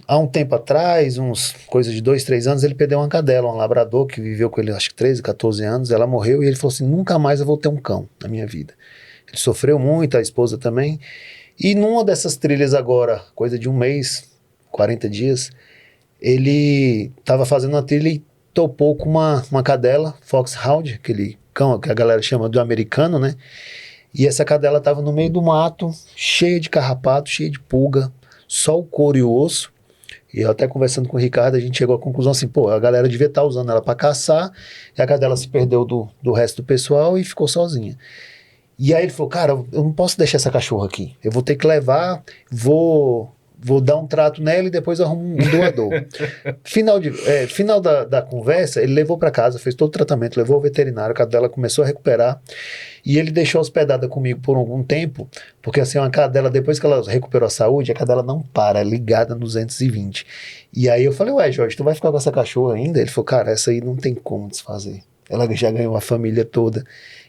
Há um tempo atrás, coisa de 2, 3 anos, ele perdeu uma cadela, um labrador que viveu com ele acho que 13, 14 anos, ela morreu e ele falou assim, nunca mais eu vou ter um cão na minha vida. Ele sofreu muito, a esposa também. E numa dessas trilhas agora, coisa de um mês, 40 dias, ele estava fazendo uma trilha e topou com uma cadela, Foxhound, aquele cão que a galera chama do americano, né? E essa cadela estava no meio do mato, cheia de carrapato, cheia de pulga, só o couro e o osso. E eu até conversando com o Ricardo, a gente chegou à conclusão assim, pô, a galera devia estar usando ela para caçar, e a cadela se perdeu do resto do pessoal e ficou sozinha. E aí ele falou, cara, eu não posso deixar essa cachorra aqui, eu vou ter que levar, vou dar um trato nela e depois arrumo um doador. Final da conversa, ele levou para casa, fez todo o tratamento, levou ao veterinário, a cadela começou a recuperar e ele deixou hospedada comigo por algum tempo, porque assim, uma cadela, depois que ela recuperou a saúde, a cadela não para, é ligada no 220. E aí eu falei, ué, Jorge, tu vai ficar com essa cachorra ainda? Ele falou, cara, essa aí não tem como desfazer. Ela já ganhou a família toda.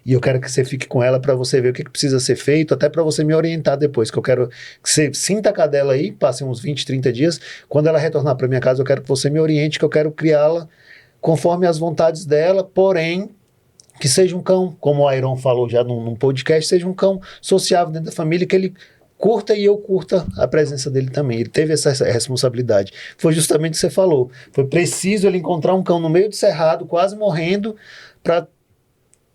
E eu quero que você fique com ela para você ver o que precisa ser feito, até para você me orientar depois, que eu quero que você sinta a cadela aí, passe uns 20, 30 dias. Quando ela retornar para minha casa, eu quero que você me oriente, que eu quero criá-la conforme as vontades dela, porém, que seja um cão, como o Iron falou já num podcast, seja um cão sociável dentro da família, que ele curta e eu curta a presença dele também. Ele teve essa responsabilidade. Foi justamente o que você falou. Foi preciso ele encontrar um cão no meio do cerrado, quase morrendo, para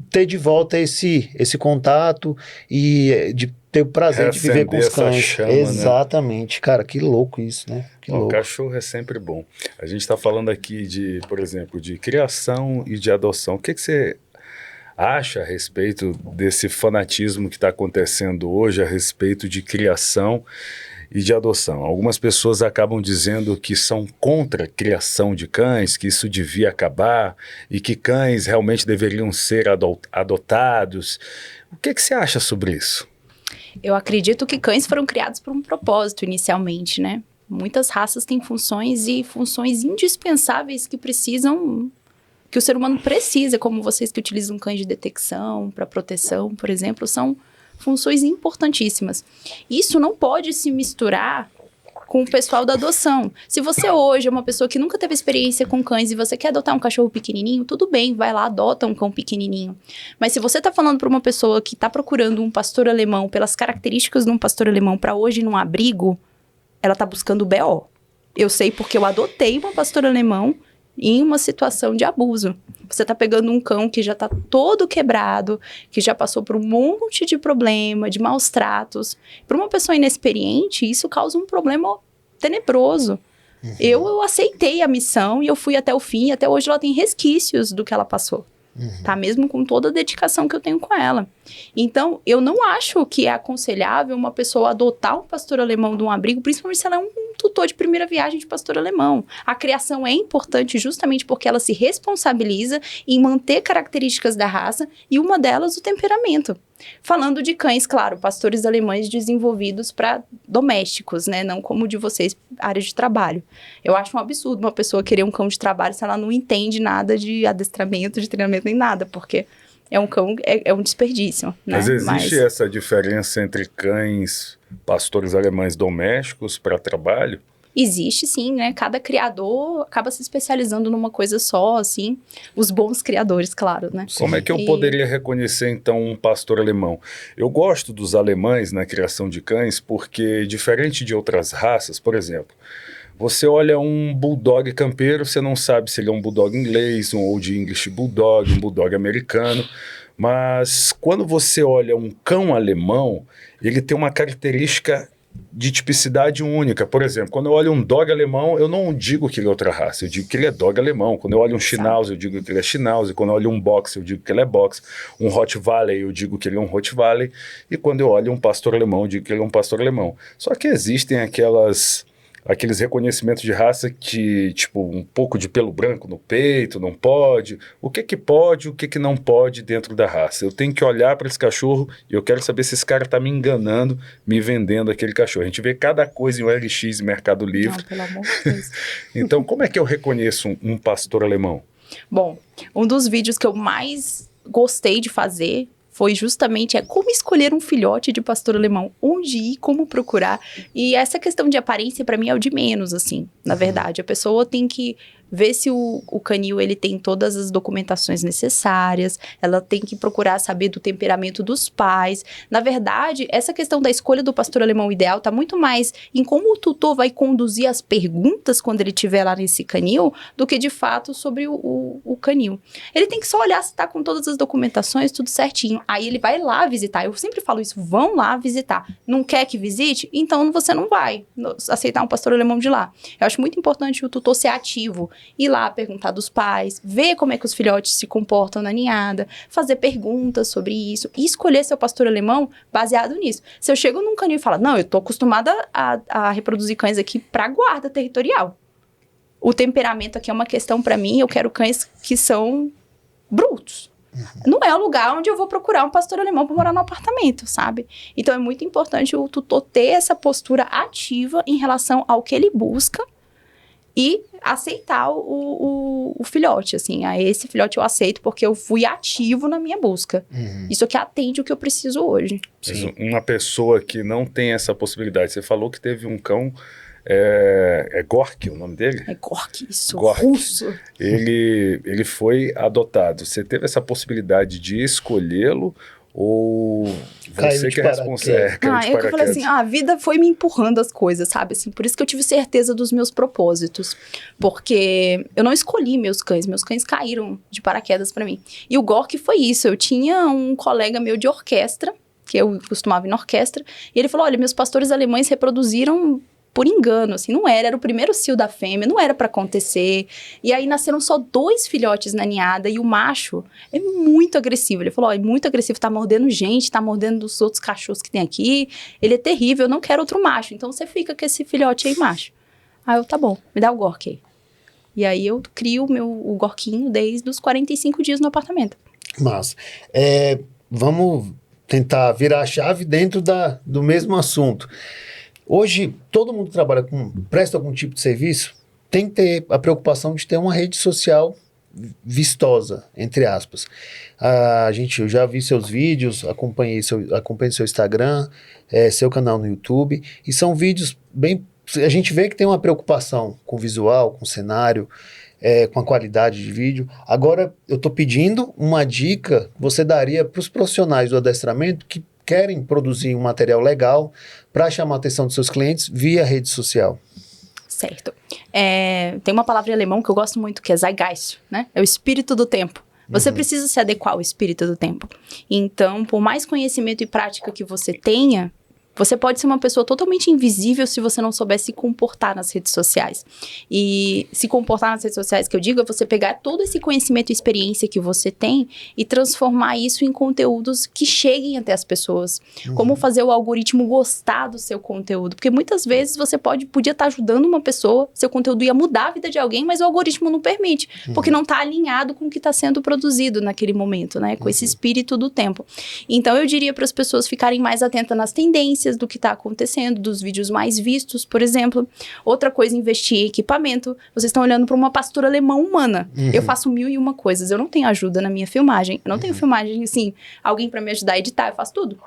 ter de volta esse contato e de ter o prazer de viver com os cães. Chama, exatamente. Né? Cara, que louco isso, né? Que louco. Cachorro é sempre bom. A gente está falando aqui de, por exemplo, de criação e de adoção. O que você acha a respeito desse fanatismo que está acontecendo hoje, a respeito de criação e de adoção. Algumas pessoas acabam dizendo que são contra a criação de cães, que isso devia acabar e que cães realmente deveriam ser adotados. O que você acha sobre isso? Eu acredito que cães foram criados por um propósito inicialmente, né? Muitas raças têm funções e funções indispensáveis que o ser humano precisa, como vocês que utilizam cães de detecção, para proteção, por exemplo, são funções importantíssimas. Isso não pode se misturar com o pessoal da adoção. Se você hoje é uma pessoa que nunca teve experiência com cães e você quer adotar um cachorro pequenininho, tudo bem, vai lá, adota um cão pequenininho. Mas se você está falando para uma pessoa que está procurando um pastor alemão pelas características de um pastor alemão para hoje num abrigo, ela está buscando o BO. Eu sei porque eu adotei uma pastor alemão em uma situação de abuso. Você está pegando um cão que já está todo quebrado, que já passou por um monte de problema, de maus tratos. Para uma pessoa inexperiente, isso causa um problema tenebroso. Uhum. Eu aceitei a missão e eu fui até o fim. Até hoje ela tem resquícios do que ela passou. Uhum. Tá? Mesmo com toda a dedicação que eu tenho com ela. Então, eu não acho que é aconselhável uma pessoa adotar um pastor alemão de um abrigo, principalmente se ela é um tutor de primeira viagem de pastor alemão. A criação é importante justamente porque ela se responsabiliza em manter características da raça e uma delas o temperamento. Falando de cães, claro, pastores alemães desenvolvidos para domésticos, né? Não como o de vocês, área de trabalho. Eu acho um absurdo uma pessoa querer um cão de trabalho se ela não entende nada de adestramento, de treinamento, nem nada, porque é um cão, é um desperdício, né? Mas existe essa diferença entre cães, pastores alemães domésticos para trabalho? Existe sim, né? Cada criador acaba se especializando numa coisa só, assim. Os bons criadores, claro, né? Como é que eu poderia reconhecer, então, um pastor alemão? Eu gosto dos alemães na criação de cães porque, diferente de outras raças, por exemplo, você olha um bulldog campeiro, você não sabe se ele é um bulldog inglês, um Old English bulldog, um bulldog americano. Mas quando você olha um cão alemão, ele tem uma característica de tipicidade única. Por exemplo, quando eu olho um dog alemão, eu não digo que ele é outra raça, eu digo que ele é dog alemão. Quando eu olho um Schnauzer, eu digo que ele é Schnauzer. Quando eu olho um Boxer, eu digo que ele é Boxer. Um Rottweiler, eu digo que ele é um Rottweiler. E quando eu olho um pastor alemão, eu digo que ele é um pastor alemão. Só que existem aqueles reconhecimentos de raça que, tipo, um pouco de pelo branco no peito, não pode. O que pode, o que não pode dentro da raça? Eu tenho que olhar para esse cachorro e eu quero saber se esse cara está me enganando, me vendendo aquele cachorro. A gente vê cada coisa em OLX e Mercado Livre. Não, pelo amor de Deus. Então, como é que eu reconheço um pastor alemão? Bom, um dos vídeos que eu mais gostei de fazer foi justamente como escolher um filhote de pastor alemão, onde ir, como procurar. E essa questão de aparência, para mim, é o de menos, assim, na verdade. A pessoa tem que ver se o canil ele tem todas as documentações necessárias, ela tem que procurar saber do temperamento dos pais. Na verdade, essa questão da escolha do pastor alemão ideal está muito mais em como o tutor vai conduzir as perguntas quando ele estiver lá nesse canil, do que de fato sobre o canil. Ele tem que só olhar se está com todas as documentações, tudo certinho. Aí ele vai lá visitar. Eu sempre falo isso, vão lá visitar. Não quer que visite? Então você não vai aceitar um pastor alemão de lá. Eu acho muito importante o tutor ser ativo, ir lá perguntar dos pais, ver como é que os filhotes se comportam na ninhada, fazer perguntas sobre isso e escolher seu pastor alemão baseado nisso. Se eu chego num canil e falo, não, eu tô acostumada a reproduzir cães aqui para guarda territorial. O temperamento aqui é uma questão para mim, eu quero cães que são brutos. Não é o lugar onde eu vou procurar um pastor alemão para morar no apartamento, sabe? Então é muito importante o tutor ter essa postura ativa em relação ao que ele busca e aceitar o filhote, assim. Esse filhote eu aceito porque eu fui ativo na minha busca. Isso aqui atende o que eu preciso hoje. Uma pessoa que não tem essa possibilidade, você falou que teve um cão, é Gork o nome dele? É Gork, isso, Gork. Russo. Ele foi adotado. Você teve essa possibilidade de escolhê-lo ou você que é responsável? Eu que falei assim, a vida foi me empurrando as coisas, sabe? Assim, por isso que eu tive certeza dos meus propósitos. Porque eu não escolhi meus cães caíram de paraquedas pra mim. E o Gork foi isso. Eu tinha um colega meu de orquestra, que eu costumava ir na orquestra, e ele falou, olha, meus pastores alemães reproduziram por engano, assim, não era o primeiro cio da fêmea, não era pra acontecer. E aí nasceram só 2 filhotes na ninhada e o macho é muito agressivo. Ele falou, ó, é muito agressivo, tá mordendo gente, tá mordendo os outros cachorros que tem aqui. Ele é terrível, eu não quero outro macho. Então você fica com esse filhote aí, macho. Aí eu, tá bom, me dá o Gork aí. E aí eu crio o Gorquinho desde os 45 dias no apartamento. Mas, vamos tentar virar a chave dentro do mesmo assunto. Hoje, todo mundo que trabalha presta algum tipo de serviço, tem que ter a preocupação de ter uma rede social vistosa, entre aspas. Eu já vi seus vídeos, acompanhei seu Instagram, seu canal no YouTube, e são vídeos bem... A gente vê que tem uma preocupação com o visual, com o cenário, com a qualidade de vídeo. Agora, eu estou pedindo uma dica que você daria para os profissionais do adestramento que querem produzir um material legal para chamar a atenção dos seus clientes via rede social. Certo. Tem uma palavra em alemão que eu gosto muito, que é Zeitgeist, né? É o espírito do tempo. Você precisa se adequar ao espírito do tempo. Então, por mais conhecimento e prática que você tenha, você pode ser uma pessoa totalmente invisível se você não souber se comportar nas redes sociais. E se comportar nas redes sociais, que eu digo, é você pegar todo esse conhecimento e experiência que você tem e transformar isso em conteúdos que cheguem até as pessoas. Como fazer o algoritmo gostar do seu conteúdo. Porque muitas vezes você podia estar ajudando uma pessoa, seu conteúdo ia mudar a vida de alguém, mas o algoritmo não permite. Porque não está alinhado com o que está sendo produzido naquele momento, né? Com esse espírito do tempo. Então, eu diria para as pessoas ficarem mais atentas nas tendências, do que está acontecendo, dos vídeos mais vistos, por exemplo. Outra coisa, investir em equipamento. Vocês estão olhando para uma pastora alemã humana. Eu faço 1001 coisas. Eu não tenho ajuda na minha filmagem. Eu não tenho filmagem, assim, alguém para me ajudar a editar. Eu faço tudo.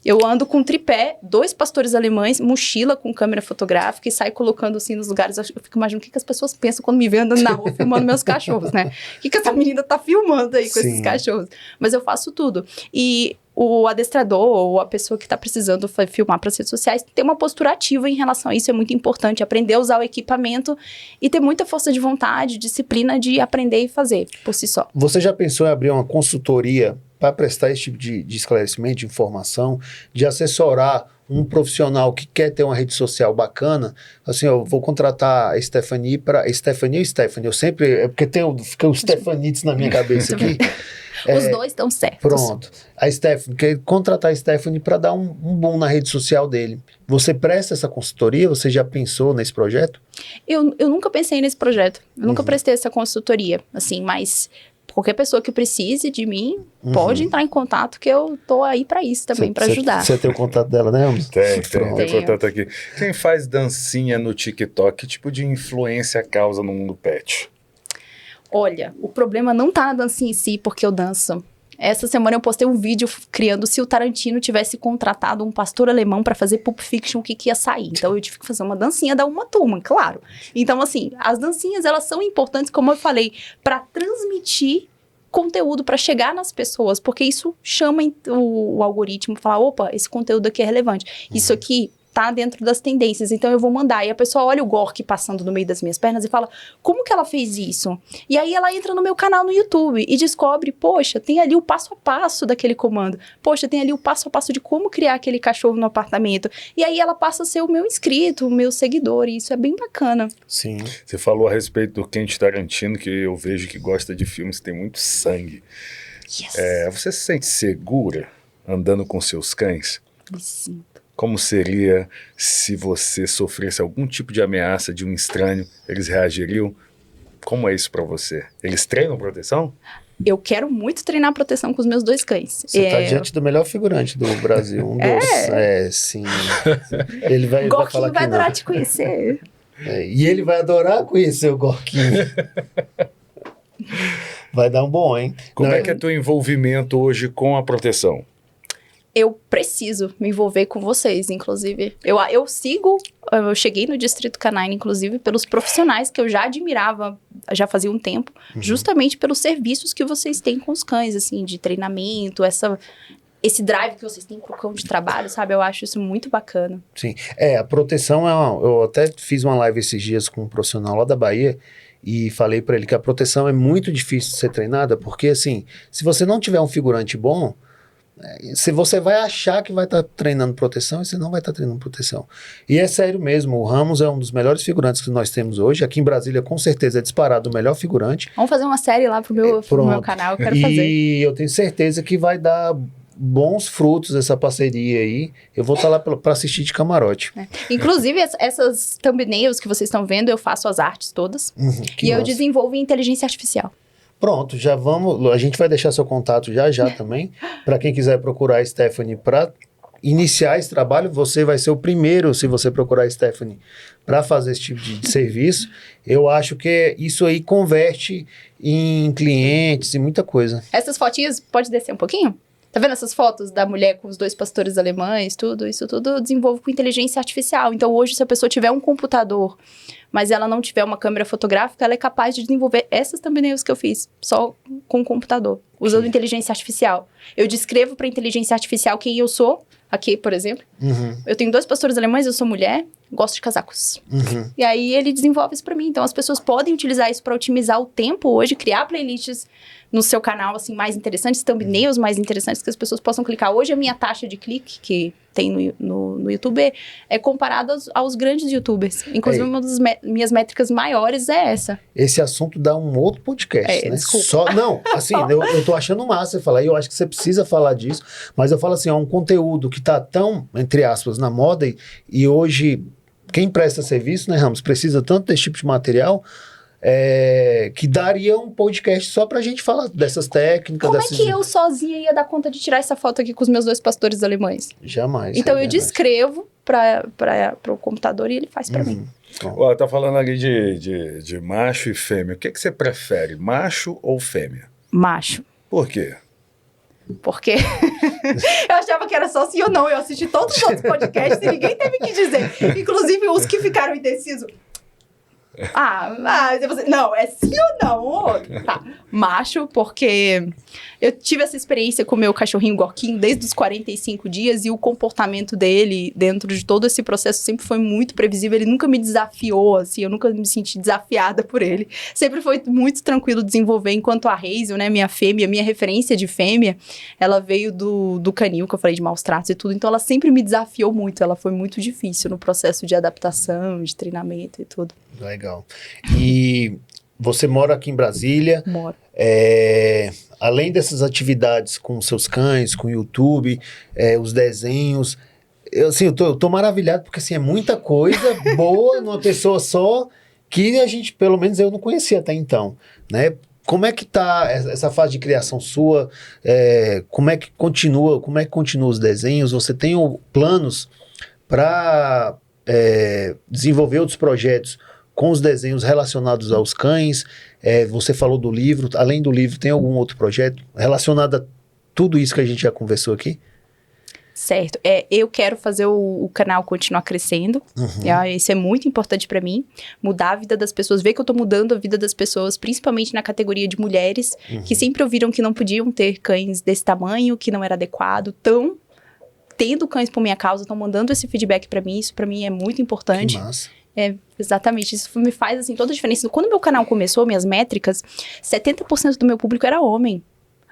Eu ando com tripé, 2 pastores alemães, mochila com câmera fotográfica e saio colocando, assim, nos lugares. Eu fico imaginando o que as pessoas pensam quando me veem andando na rua filmando meus cachorros, né? O que essa menina tá filmando aí com esses cachorros? Mas eu faço tudo. E o adestrador ou a pessoa que está precisando filmar para as redes sociais tem uma postura ativa em relação a isso. É muito importante aprender a usar o equipamento e ter muita força de vontade, disciplina de aprender e fazer por si só. Você já pensou em abrir uma consultoria para prestar esse tipo de esclarecimento, de informação, de assessorar um profissional que quer ter uma rede social bacana? Assim, eu vou contratar a Stephanie para... Stephanie ou Stephanie? Eu sempre... É porque fica os Stephanites na minha cabeça aqui. Os dois estão certos. Pronto. A Stephanie, quer contratar a Stephanie para dar um boom na rede social dele. Você presta essa consultoria? Você já pensou nesse projeto? Eu nunca pensei nesse projeto. Eu nunca prestei essa consultoria, assim, mas qualquer pessoa que precise de mim pode entrar em contato, que eu tô aí para isso também, para ajudar. Você tem o contato dela, né, Ramos? Tem contato aqui. Quem faz dancinha no TikTok, que tipo de influência causa no mundo pet? Olha, o problema não tá na dancinha em si, porque eu danço. Essa semana eu postei um vídeo criando se o Tarantino tivesse contratado um pastor alemão para fazer Pulp Fiction, o que ia sair. Então eu tive que fazer uma dancinha da Uma Turma, claro. Então assim, as dancinhas elas são importantes, como eu falei, para transmitir conteúdo, para chegar nas pessoas, porque isso chama o algoritmo, falar, opa, esse conteúdo aqui é relevante. Isso aqui tá dentro das tendências, então eu vou mandar. E a pessoa olha o Gork passando no meio das minhas pernas e fala, como que ela fez isso? E aí ela entra no meu canal no YouTube e descobre, poxa, tem ali o passo a passo daquele comando. Poxa, tem ali o passo a passo de como criar aquele cachorro no apartamento. E aí ela passa a ser o meu inscrito, o meu seguidor, e isso é bem bacana. Sim. Você falou a respeito do Quentin Tarantino, que eu vejo que gosta de filmes que tem muito sangue. Yes. Você se sente segura andando com seus cães? Me sinto. Como seria se você sofresse algum tipo de ameaça de um estranho? Eles reagiriam? Como é isso pra você? Eles treinam proteção? Eu quero muito treinar proteção com os meus 2 cães. Você está diante do melhor figurante do Brasil. Sim. Ele vai falar que vai adorar te conhecer. E ele vai adorar conhecer o Gorquinho. Vai dar um bom, hein? Como é que é teu envolvimento hoje com a proteção? Eu preciso me envolver com vocês, inclusive. Eu cheguei no Distrito Canine, inclusive, pelos profissionais que eu já admirava, já fazia um tempo, justamente pelos serviços que vocês têm com os cães, assim, de treinamento, esse drive que vocês têm com o cão de trabalho, sabe? Eu acho isso muito bacana. Sim. A proteção eu até fiz uma live esses dias com um profissional lá da Bahia e falei pra ele que a proteção é muito difícil de ser treinada, porque, assim, se você não tiver um figurante bom, Se você vai achar que vai estar treinando proteção, você não vai estar treinando proteção. E é sério mesmo, o Ramos é um dos melhores figurantes que nós temos hoje. Aqui em Brasília, com certeza, é disparado o melhor figurante. Vamos fazer uma série lá pro meu canal, eu quero fazer. E eu tenho certeza que vai dar bons frutos essa parceria aí. Eu vou estar lá para assistir de camarote. Inclusive, essas thumbnails que vocês estão vendo, eu faço as artes todas. E eu desenvolvo em inteligência artificial. Pronto, já vamos. A gente vai deixar seu contato já também. Para quem quiser procurar a Stephanie para iniciar esse trabalho, você vai ser o primeiro, se você procurar a Stephanie, para fazer esse tipo de serviço. Eu acho que isso aí converte em clientes e muita coisa. Essas fotinhas, pode descer um pouquinho? Tá vendo essas fotos da mulher com os 2 pastores alemães, isso tudo eu desenvolvo com inteligência artificial. Então, hoje, se a pessoa tiver um computador, mas ela não tiver uma câmera fotográfica, ela é capaz de desenvolver essas thumbnails que eu fiz, só com o computador, usando inteligência artificial. Eu descrevo para inteligência artificial quem eu sou, aqui, por exemplo. Eu tenho 2 pastores alemães, eu sou mulher, gosto de casacos. E aí, ele desenvolve isso para mim. Então, as pessoas podem utilizar isso para otimizar o tempo hoje, criar playlists no seu canal, assim, mais interessantes, thumbnails mais interessantes que as pessoas possam clicar. Hoje, a minha taxa de clique, que tem no YouTube, é comparada aos grandes YouTubers. Inclusive, uma das minhas métricas maiores é essa. Esse assunto dá um outro podcast, né? Desculpa. Não, assim, eu tô achando massa você falar, e eu acho que você precisa falar disso, mas eu falo assim, é um conteúdo que tá tão, entre aspas, na moda, e hoje, quem presta serviço, né, Ramos, precisa tanto desse tipo de material, que daria um podcast só pra gente falar dessas técnicas. Como é que eu sozinha ia dar conta de tirar essa foto aqui com os meus 2 pastores alemães? Jamais. Então eu descrevo para o computador e ele faz pra mim. Ó, tá falando ali de macho e fêmea. O que você prefere, macho ou fêmea? Macho. Por quê? Porque eu achava que era só sim ou não. Eu assisti todos os outros podcasts e ninguém teve que dizer. Inclusive os que ficaram indecisos. Não, é sim ou não? Outro. Tá. Macho, porque eu tive essa experiência com o meu cachorrinho Gorquinho desde os 45 dias e o comportamento dele dentro de todo esse processo sempre foi muito previsível. Ele nunca me desafiou, assim, eu nunca me senti desafiada por ele. Sempre foi muito tranquilo desenvolver, enquanto a Hazel, né, minha fêmea, minha referência de fêmea, ela veio do canil, que eu falei de maus tratos e tudo, então ela sempre me desafiou muito, ela foi muito difícil no processo de adaptação, de treinamento e tudo. Legal. E você mora aqui em Brasília? Moro. Além dessas atividades com seus cães, com o YouTube, os desenhos, eu tô maravilhado porque assim, é muita coisa boa numa pessoa só que a gente, pelo menos eu não conhecia até então, né? Como é que tá essa fase de criação sua? Como é que continua os desenhos? Você tem planos para desenvolver outros projetos com os desenhos relacionados aos cães? Você falou do livro, além do livro, tem algum outro projeto relacionado a tudo isso que a gente já conversou aqui? Certo. Eu quero fazer o canal continuar crescendo. Isso é muito importante pra mim. Mudar a vida das pessoas, ver que eu tô mudando a vida das pessoas, principalmente na categoria de mulheres, que sempre ouviram que não podiam ter cães desse tamanho, que não era adequado, tão tendo cães por minha causa, estão mandando esse feedback pra mim. Isso pra mim é muito importante. Que massa. Exatamente, isso me faz, assim, toda a diferença. Quando meu canal começou, minhas métricas, 70% do meu público era homem.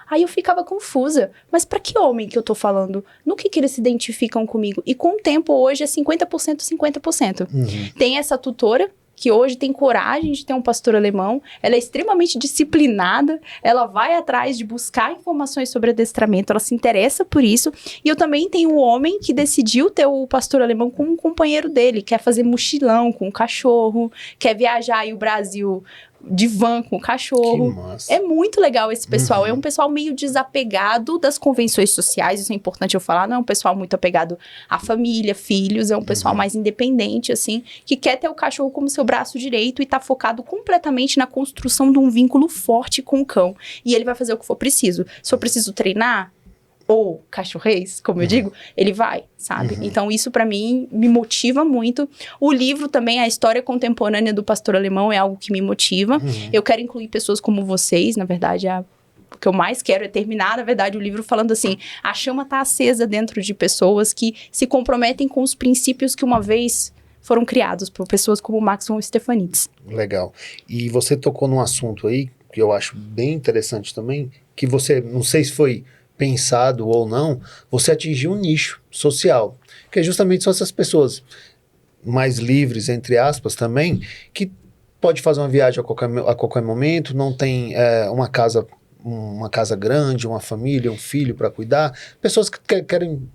Aí eu ficava confusa, mas pra que homem que eu tô falando? No que eles se identificam comigo? E com o tempo, hoje, é 50%, 50%. Tem essa tutora, que hoje tem coragem de ter um pastor alemão, ela é extremamente disciplinada, ela vai atrás de buscar informações sobre adestramento, ela se interessa por isso, e eu também tenho um homem que decidiu ter o pastor alemão como um companheiro dele, quer fazer mochilão com o cachorro, quer viajar aí o Brasil de van com o cachorro. Que massa. É muito legal esse pessoal. É um pessoal meio desapegado das convenções sociais, isso é importante eu falar, não é um pessoal muito apegado à família, filhos, é um pessoal mais independente, assim, que quer ter o cachorro como seu braço direito e tá focado completamente na construção de um vínculo forte com o cão. E ele vai fazer o que for preciso. Se for preciso treinar, ou cachorrês, como eu digo, ele vai, sabe? Então, isso pra mim me motiva muito. O livro também, a história contemporânea do pastor alemão é algo que me motiva. Eu quero incluir pessoas como vocês, na verdade, o que eu mais quero é terminar, na verdade, o livro falando assim, a chama tá acesa dentro de pessoas que se comprometem com os princípios que uma vez foram criados por pessoas como Max von Stefanitz. Legal. E você tocou num assunto aí, que eu acho bem interessante também, que você, não sei se foi pensado ou não, você atingir um nicho social, que é justamente só essas pessoas mais livres, entre aspas, também, que pode fazer uma viagem a qualquer momento, não tem uma casa grande, uma família, um filho para cuidar, pessoas que querem,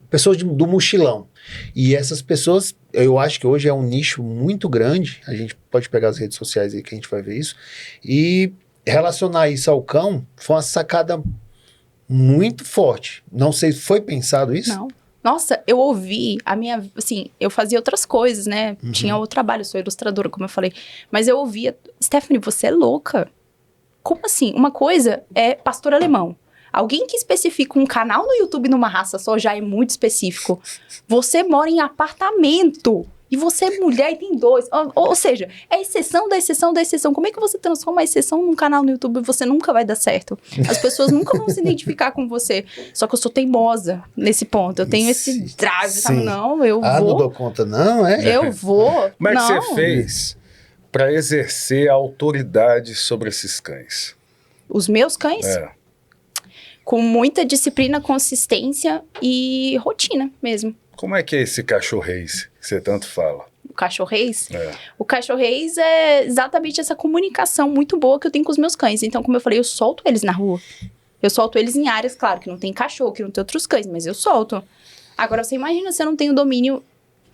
pessoas do mochilão. E essas pessoas, eu acho que hoje é um nicho muito grande, a gente pode pegar as redes sociais aí que a gente vai ver isso, e relacionar isso ao cão foi uma sacada muito forte. Não sei, foi pensado isso? Não. Nossa, eu ouvi assim, eu fazia outras coisas, né? Tinha o trabalho, sou ilustradora, como eu falei. Mas eu ouvia, Stephanie, você é louca. Como assim? Uma coisa é pastor alemão. Alguém que especifica um canal no YouTube numa raça só já é muito específico. Você mora em apartamento. E você é mulher e tem 2. Ou seja, é exceção da exceção da exceção. Como é que você transforma a exceção num canal no YouTube e você nunca vai dar certo? As pessoas nunca vão se identificar com você. Só que eu sou teimosa nesse ponto. Eu tenho esse drive, sabe? Não, eu vou. Não dou conta não, é? Eu vou. Como é que não. você fez para exercer autoridade sobre esses cães? Os meus cães? Com muita disciplina, consistência e rotina mesmo. Como é que é esse cachorrês que você tanto fala? O cachorrês? O cachorrês é exatamente essa comunicação muito boa que eu tenho com os meus cães. Então, como eu falei, eu solto eles na rua. Eu solto eles em áreas, claro, que não tem cachorro, que não tem outros cães, mas eu solto. Agora, você imagina, você não tem o domínio,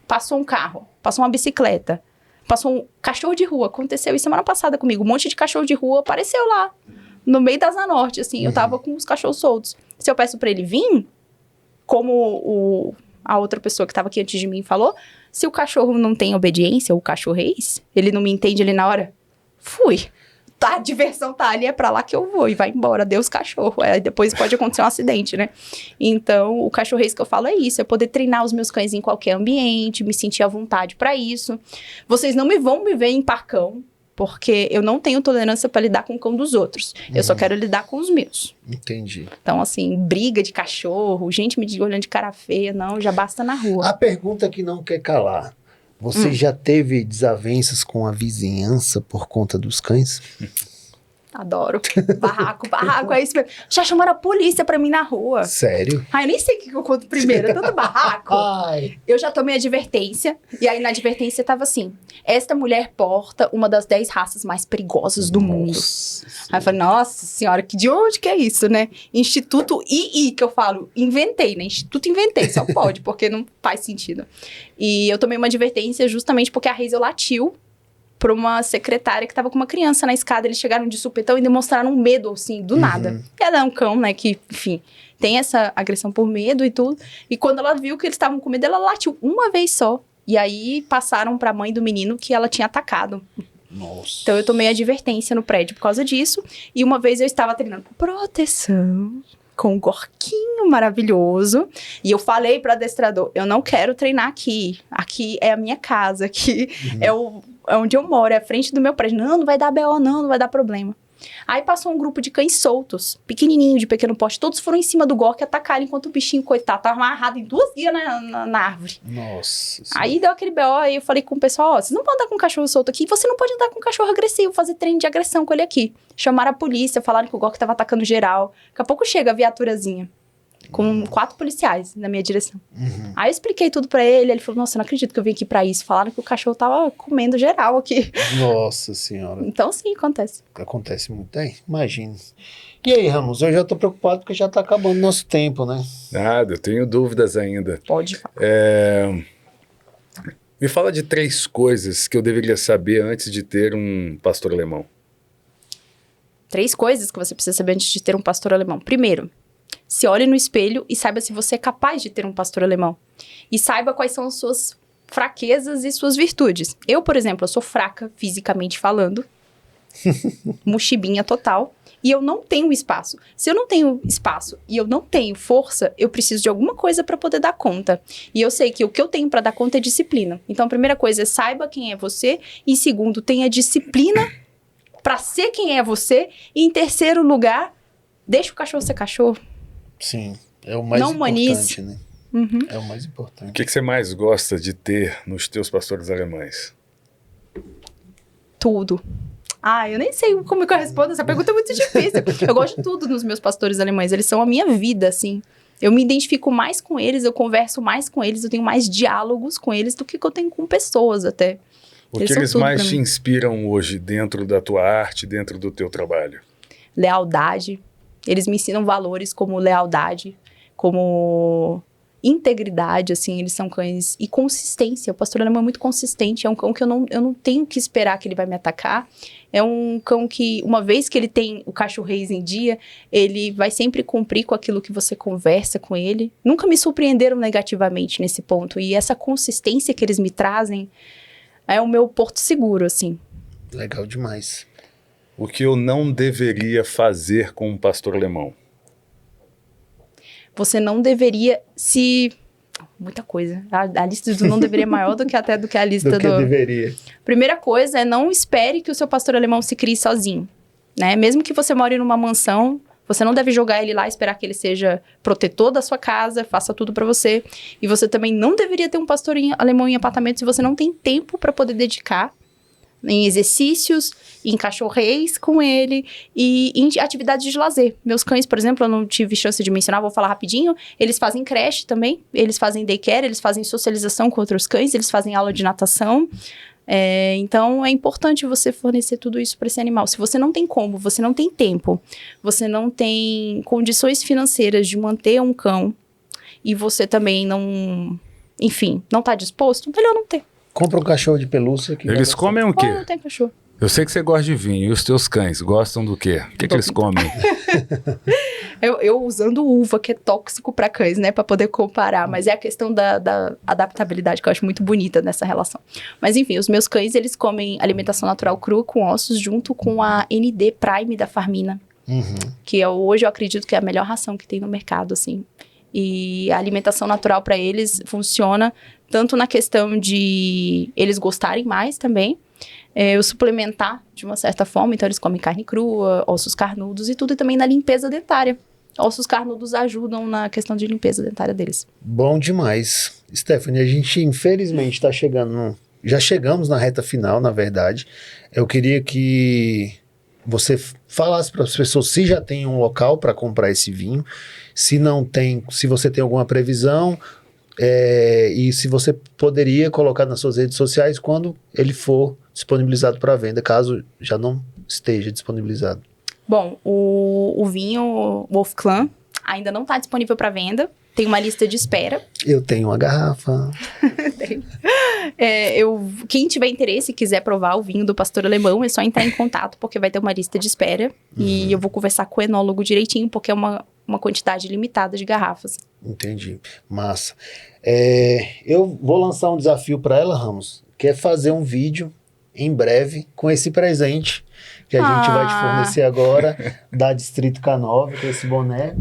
passou um carro, passou uma bicicleta, passou um cachorro de rua. Aconteceu isso semana passada comigo. Um monte de cachorro de rua apareceu lá, no meio da Asa Norte, assim. Eu tava com os cachorros soltos. Se eu peço pra ele vir, como a outra pessoa que estava aqui antes de mim falou, se o cachorro não tem obediência, o cachorrês, ele não me entende ali na hora, fui. Tá, a diversão tá ali, é pra lá que eu vou, e vai embora, Deus cachorro. Depois pode acontecer um acidente, né? Então, o cachorrês que eu falo é isso, é poder treinar os meus cães em qualquer ambiente, me sentir à vontade pra isso. Vocês não vão me ver em parcão, porque eu não tenho tolerância para lidar com o cão dos outros. Eu só quero lidar com os meus. Entendi. Então, assim, briga de cachorro, gente me olhando de cara feia, não, já basta na rua. A pergunta que não quer calar. Você já teve desavenças com a vizinhança por conta dos cães? Adoro. Barraco, é isso mesmo. Já chamaram a polícia pra mim na rua. Sério? Ai, eu nem sei o que eu conto primeiro, é tanto barraco. Ai. Eu já tomei advertência, e aí na advertência tava assim, esta mulher porta uma das 10 raças mais perigosas do mundo. Aí eu falei, nossa senhora, de onde que é isso, né? Instituto II, que eu falo, inventei, né? Instituto inventei, só pode, porque não faz sentido. E eu tomei uma advertência justamente porque a Hazel latiu pra uma secretária que tava com uma criança na escada. Eles chegaram de supetão e demonstraram um medo, assim, do nada. E ela é um cão, né, que, enfim, tem essa agressão por medo e tudo. E quando ela viu que eles estavam com medo, ela latiu uma vez só. E aí passaram pra mãe do menino que ela tinha atacado. Nossa. Então eu tomei advertência no prédio por causa disso. E uma vez eu estava treinando proteção com um gorquinho maravilhoso. E eu falei pro adestrador, eu não quero treinar aqui. Aqui é a minha casa, aqui é onde eu moro, é a frente do meu prédio. Não vai dar BO, não vai dar problema. Aí passou um grupo de cães soltos, pequenininho, de pequeno porte. Todos foram em cima do gorque atacar enquanto o bichinho, coitado, tava amarrado em 2 guias na árvore. Nossa. Aí deu aquele BO, aí eu falei com o pessoal, vocês não podem andar com um cachorro solto aqui, você não pode andar com um cachorro agressivo, fazer treino de agressão com ele aqui. Chamaram a polícia, falaram que o gorque tava atacando geral. Daqui a pouco chega a viaturazinha, com 4 policiais na minha direção. Aí eu expliquei tudo pra ele falou, nossa, eu não acredito que eu vim aqui pra isso. Falaram que o cachorro tava comendo geral aqui. Nossa senhora. Então sim, acontece. Acontece muito, imagina. E aí, Ramos, eu já tô preocupado porque já tá acabando o nosso tempo, né? Nada, eu tenho dúvidas ainda. Pode falar. Me fala de 3 coisas que eu deveria saber antes de ter um pastor alemão. 3 coisas que você precisa saber antes de ter um pastor alemão. Primeiro, se olhe no espelho e saiba se você é capaz de ter um pastor alemão. E saiba quais são as suas fraquezas e suas virtudes. Eu, por exemplo, eu sou fraca, fisicamente falando. Mochibinha total. E eu não tenho espaço. Se eu não tenho espaço e eu não tenho força, eu preciso de alguma coisa para poder dar conta. E eu sei que o que eu tenho para dar conta é disciplina. Então, a primeira coisa é saiba quem é você. E segundo, tenha disciplina para ser quem é você. E em terceiro lugar, deixa o cachorro ser cachorro. Sim, é o mais Não importante, humanize. né? É o mais O importante. que você mais gosta de ter nos teus pastores alemães? Tudo. Eu nem sei como que eu respondo, essa pergunta é muito difícil. Eu gosto de tudo nos meus pastores alemães, eles são a minha vida, assim. Eu me identifico mais com eles, eu converso mais com eles, eu tenho mais diálogos com eles do que eu tenho com pessoas até. O que eles mais te inspiram hoje dentro da tua arte, dentro do teu trabalho? Lealdade. Eles me ensinam valores como lealdade, como integridade, assim, eles são cães. E consistência. O pastor alemão é muito consistente. É um cão que eu não tenho que esperar que ele vai me atacar. É um cão que, uma vez que ele tem o cachorreis em dia, ele vai sempre cumprir com aquilo que você conversa com ele. Nunca me surpreenderam negativamente nesse ponto. E essa consistência que eles me trazem é o meu porto seguro, assim. Legal demais. O que eu não deveria fazer com um pastor alemão? Você não deveria se... Muita coisa. A lista do não deveria é maior do que a lista do... deveria. Primeira coisa é não espere que o seu pastor alemão se crie sozinho, né? Mesmo que você more numa mansão, você não deve jogar ele lá e esperar que ele seja protetor da sua casa, faça tudo pra você. E você também não deveria ter um pastor alemão em apartamento se você não tem tempo para poder dedicar em exercícios, em cachorreis com ele e em atividades de lazer. Meus cães, por exemplo, eu não tive chance de mencionar, vou falar rapidinho, eles fazem creche também, eles fazem daycare, eles fazem socialização com outros cães, eles fazem aula de natação. Então, é importante você fornecer tudo isso para esse animal. Se você não tem como, você não tem tempo, você não tem condições financeiras de manter um cão e você também não está disposto, melhor não ter. Compra um cachorro de pelúcia. Eles comem o quê? Não tem cachorro. Eu sei que você gosta de vinho. E os teus cães gostam do quê? O que eles comem? Eu usando uva, que é tóxico para cães, né? Para poder comparar. Mas é a questão da adaptabilidade que eu acho muito bonita nessa relação. Mas enfim, os meus cães, eles comem alimentação natural crua com ossos junto com a ND Prime da Farmina. Que hoje eu acredito que é a melhor ração que tem no mercado, assim. E a alimentação natural para eles funciona tanto na questão de eles gostarem mais também, eu suplementar de uma certa forma, então eles comem carne crua, ossos carnudos e tudo, e também na limpeza dentária. Ossos carnudos ajudam na questão de limpeza dentária deles. Bom demais. Stephanie, a gente infelizmente está chegando, já chegamos na reta final, na verdade. Eu queria que você falasse para as pessoas se já tem um local para comprar esse vinho, se não tem, se você tem alguma previsão, e se você poderia colocar nas suas redes sociais quando ele for disponibilizado para venda, caso já não esteja disponibilizado. Bom, o vinho Wolf Clan ainda não está disponível para venda. Tem uma lista de espera. Eu tenho uma garrafa. Quem tiver interesse e quiser provar o vinho do pastor alemão, é só entrar em contato, porque vai ter uma lista de espera. E eu vou conversar com o enólogo direitinho, porque é uma quantidade limitada de garrafas. Entendi. Massa. Eu vou lançar um desafio para ela, Ramos, que é fazer um vídeo em breve com esse presente que a gente vai te fornecer agora, da Distrito K9, com esse boné.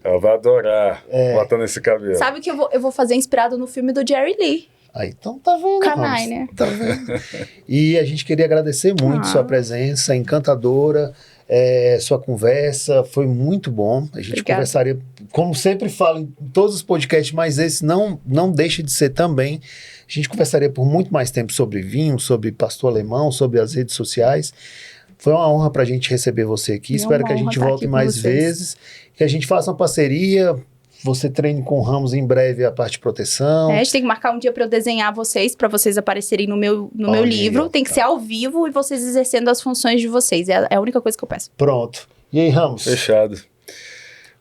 Ela vai adorar botando esse cabelo. Sabe que eu vou fazer inspirado no filme do Jerry Lee. Então tá vendo, Canai, né? Tá vendo? E a gente queria agradecer muito sua presença encantadora, sua conversa, foi muito bom. A gente conversaria, como sempre falo em todos os podcasts, mas esse não deixa de ser também. A gente conversaria por muito mais tempo sobre vinho, sobre pastor alemão, sobre as redes sociais. Foi uma honra pra gente receber você aqui. Espero que a gente volte mais vezes, que a gente faça uma parceria. Você treine com o Ramos em breve a parte de proteção. A gente tem que marcar um dia para eu desenhar vocês, para vocês aparecerem no meu livro. Tem que ser ao vivo e vocês exercendo as funções de vocês. É a única coisa que eu peço. Pronto. E aí, Ramos? Fechado.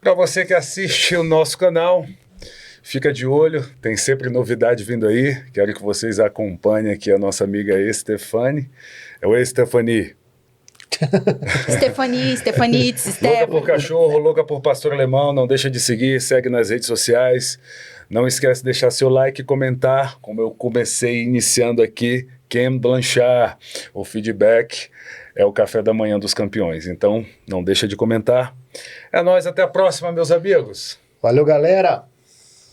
Para você que assiste o nosso canal, fica de olho, tem sempre novidade vindo aí. Quero que vocês acompanhem aqui a nossa amiga Estefani. Oi, Estefani. Stephanie, louca por cachorro, louca por pastor alemão, não deixa de seguir, segue nas redes sociais, não esquece de deixar seu like e comentar, como eu comecei iniciando aqui, Ken Blanchard, o feedback é o café da manhã dos campeões, então não deixa de comentar. É nóis, até a próxima, meus amigos. Valeu, galera!